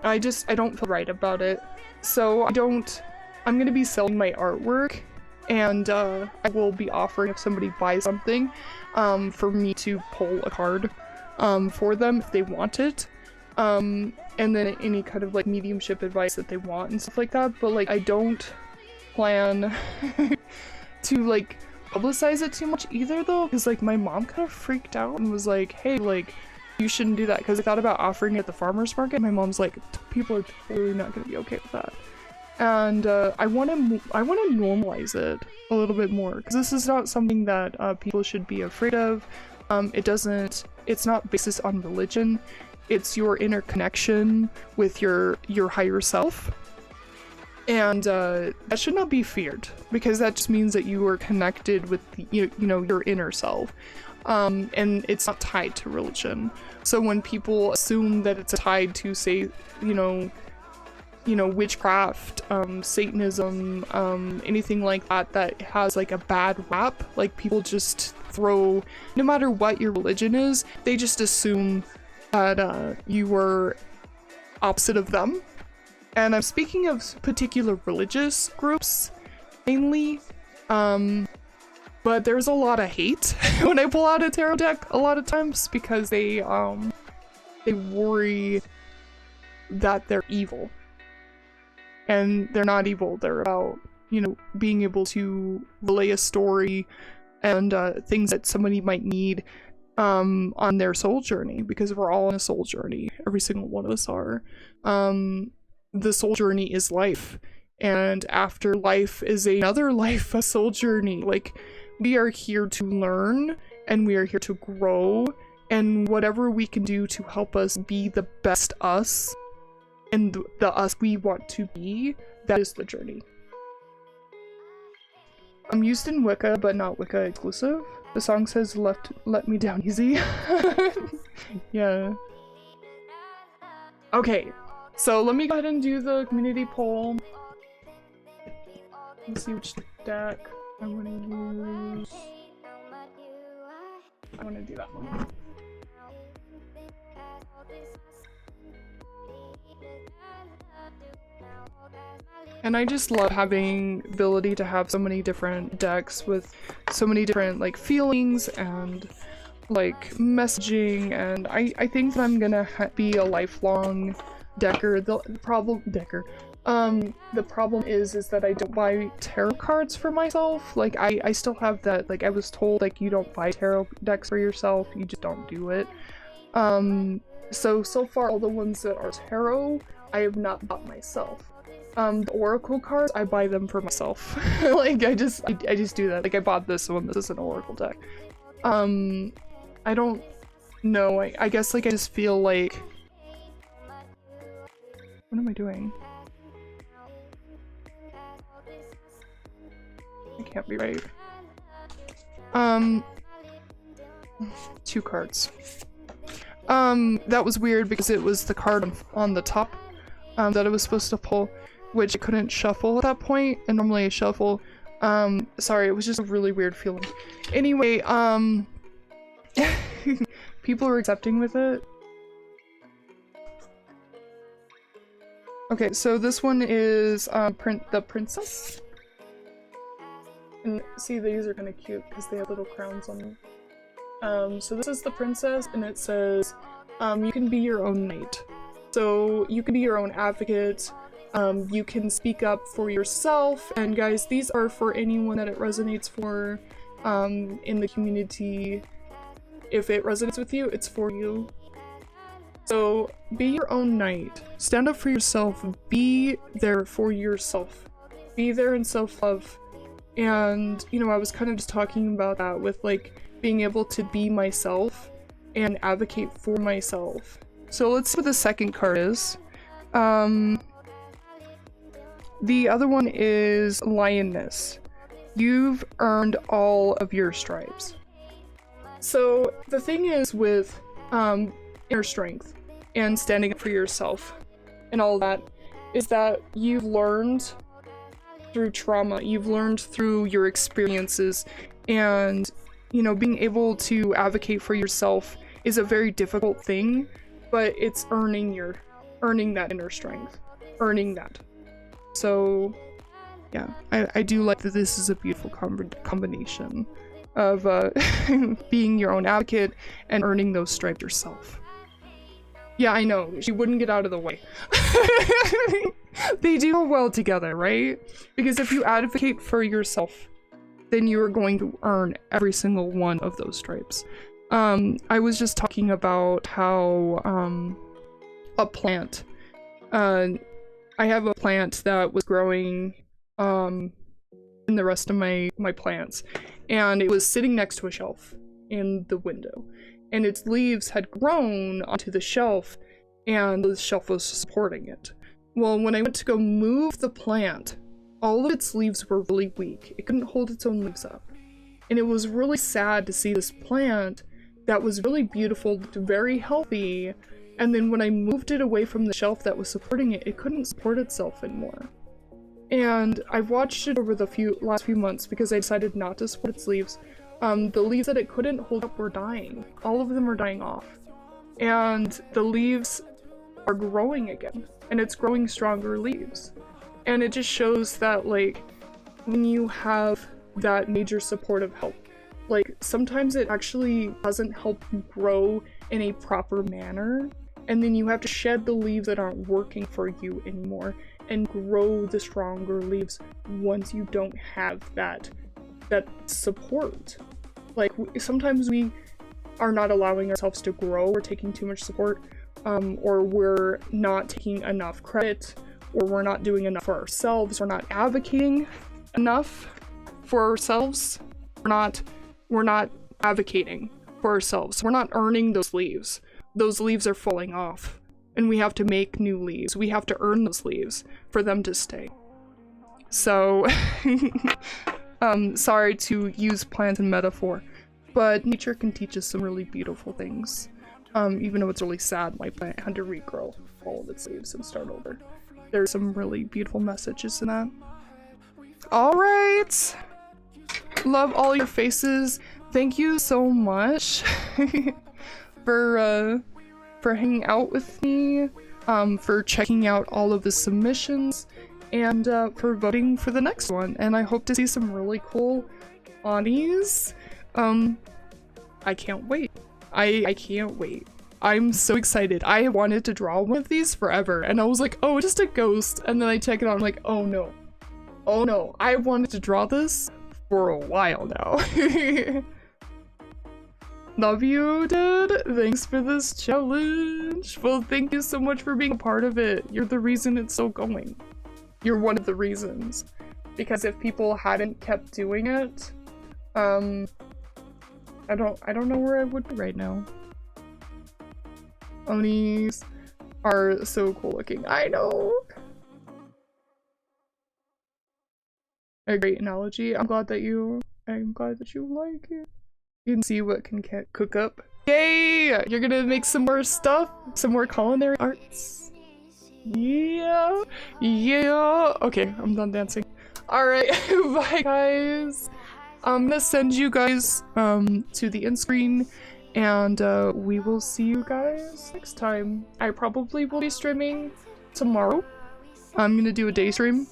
I don't feel right about it. So I'm gonna be selling my artwork, and I will be offering, if somebody buys something, for me to pull a card for them if they want it. And then any kind of like mediumship advice that they want and stuff like that. But like, I don't plan to like publicize it too much either, though, because like my mom kind of freaked out and was like, hey, like, you shouldn't do that, because I thought about offering it at the farmer's market. My mom's like, people are totally not gonna be okay with that. And I want to normalize it a little bit more, because this is not something that people should be afraid of. It's not based on religion. It's your inner connection with your higher self. And that should not be feared, because that just means that you are connected with your inner self. And it's not tied to religion. So when people assume that it's tied to, say, witchcraft, Satanism, anything like that that has like a bad rap, like people just throw, no matter what your religion is, they just assume that you were opposite of them. And I'm speaking of particular religious groups, mainly, but there's a lot of hate when I pull out a tarot deck a lot of times, because they worry that they're evil. And they're not evil. They're about, being able to relay a story and things that somebody might need on their soul journey, because we're all on a soul journey. Every single one of us are. The soul journey is life, and after life is another life, a soul journey. Like, we are here to learn, and we are here to grow, and whatever we can do to help us be the best us, and the us we want to be, that is the journey. I'm used in Wicca, but not Wicca exclusive. The song says let me down easy. Yeah. Okay, so let me go ahead and do the community poll. Let's see which deck I'm gonna use. I wanna do that one. And I just love having the ability to have so many different decks with so many different like feelings and like messaging, and I think that I'm gonna be a lifelong decker. The problem is that I don't buy tarot cards for myself. Like I still have that, like I was told like you don't buy tarot decks for yourself, you just don't do it. So far all the ones that are tarot I have not bought myself. The oracle cards, I buy them for myself. Like I just do that. Like I bought this one, this is an oracle deck. I don't know, I guess like I just feel like, what am I doing? I can't be right. 2 cards. That was weird because it was the card on the top that I was supposed to pull, which I couldn't shuffle at that point, and normally I shuffle. Sorry, it was just a really weird feeling. Anyway, people are accepting with it. Okay, so this one is the princess. And see, these are kind of cute because they have little crowns on them. So this is the princess, and it says, you can be your own knight. So you can be your own advocate, you can speak up for yourself, and guys, these are for anyone that it resonates for in the community. If it resonates with you, it's for you. So be your own knight, stand up for yourself, be there for yourself, be there in self-love. And, you know, I was kind of just talking about that with like being able to be myself and advocate for myself. So let's see what the second card is. The other one is Lioness. You've earned all of your stripes. So the thing is with inner strength and standing up for yourself and all that is that you've learned through trauma, you've learned through your experiences, and you know, being able to advocate for yourself is a very difficult thing, but it's earning that inner strength, earning that. So yeah, I do like that this is a beautiful combination of being your own advocate and earning those stripes yourself. Yeah, I know, she wouldn't get out of the way. They do go well together, right? Because if you advocate for yourself, then you are going to earn every single one of those stripes. I was just talking about how a plant, I have a plant that was growing in the rest of my plants, and it was sitting next to a shelf in the window, and its leaves had grown onto the shelf, and the shelf was supporting it. Well, when I went to go move the plant, all of its leaves were really weak. It couldn't hold its own leaves up. And it was really sad to see this plant that was really beautiful, very healthy, and then when I moved it away from the shelf that was supporting it, it couldn't support itself anymore. And I've watched it over the last few months because I decided not to support its leaves. The leaves that it couldn't hold up were dying. All of them are dying off. And the leaves are growing again, and it's growing stronger leaves. And it just shows that, like, when you have that major supportive help, like, sometimes it actually doesn't help you grow in a proper manner, and then you have to shed the leaves that aren't working for you anymore and grow the stronger leaves once you don't have that support. Like, sometimes we are not allowing ourselves to grow, we're taking too much support, or we're not taking enough credit, or we're not doing enough for ourselves, we're not advocating enough for ourselves, we're not advocating for ourselves, we're not earning those leaves. Those leaves are falling off, and we have to make new leaves. We have to earn those leaves for them to stay. So, sorry to use plant and metaphor, but nature can teach us some really beautiful things. Even though it's really sad, my plant had to regrow all of its leaves and start over. There's some really beautiful messages in that. Alright! Love all your faces. Thank you so much for hanging out with me, for checking out all of the submissions, and for voting for the next one. And I hope to see some really cool Anis. I can't wait. I can't wait. I'm so excited. I wanted to draw one of these forever, and I was like, oh, just a ghost. And then I check it out, I'm like, oh no. Oh no, I wanted to draw this for a while now. Love you, dude. Thanks for this challenge. Well, thank you so much for being a part of it. You're the reason it's still going. You're one of the reasons. Because if people hadn't kept doing it, I don't know where I would be right now. Onis are so cool looking. I know. A great analogy. I'm glad that you like it. You can see what can cook up. Yay! You're gonna make some more stuff? Some more culinary arts? Yeah! Yeah! Okay, I'm done dancing. Alright, bye guys! I'm gonna send you guys to the end screen, and we will see you guys next time. I probably will be streaming tomorrow. I'm gonna do a day stream.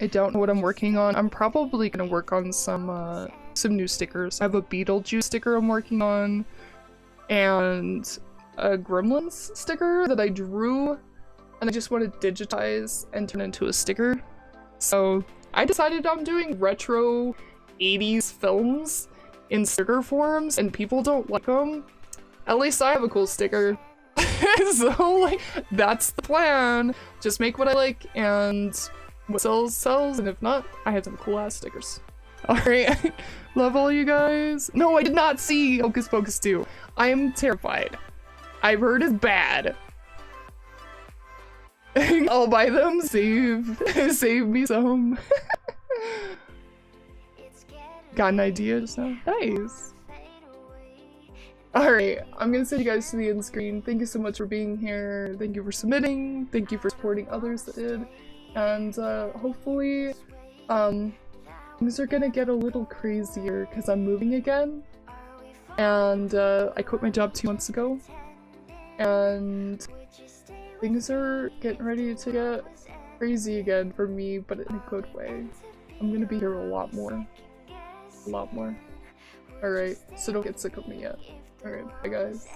I don't know what I'm working on. I'm probably gonna work on some new stickers. I have a Beetlejuice sticker I'm working on, and a Gremlins sticker that I drew, and I just want to digitize and turn into a sticker. So I decided I'm doing retro 80s films in sticker forms, and people don't like them. At least I have a cool sticker. So like, that's the plan. Just make what I like, and what sells, sells, and if not, I have some cool ass stickers. Alright, love all you guys. No, I did not see Hocus Pocus 2. I am terrified. I've heard it's bad. I'll buy them, save me some. Got an idea just now? Nice. Alright, I'm gonna send you guys to the end screen. Thank you so much for being here. Thank you for submitting. Thank you for supporting others that did. And hopefully, things are gonna get a little crazier because I'm moving again. And I quit my job 2 months ago. And things are getting ready to get crazy again for me, but in a good way. I'm gonna be here a lot more. A lot more. Alright, so don't get sick of me yet. Alright, bye guys.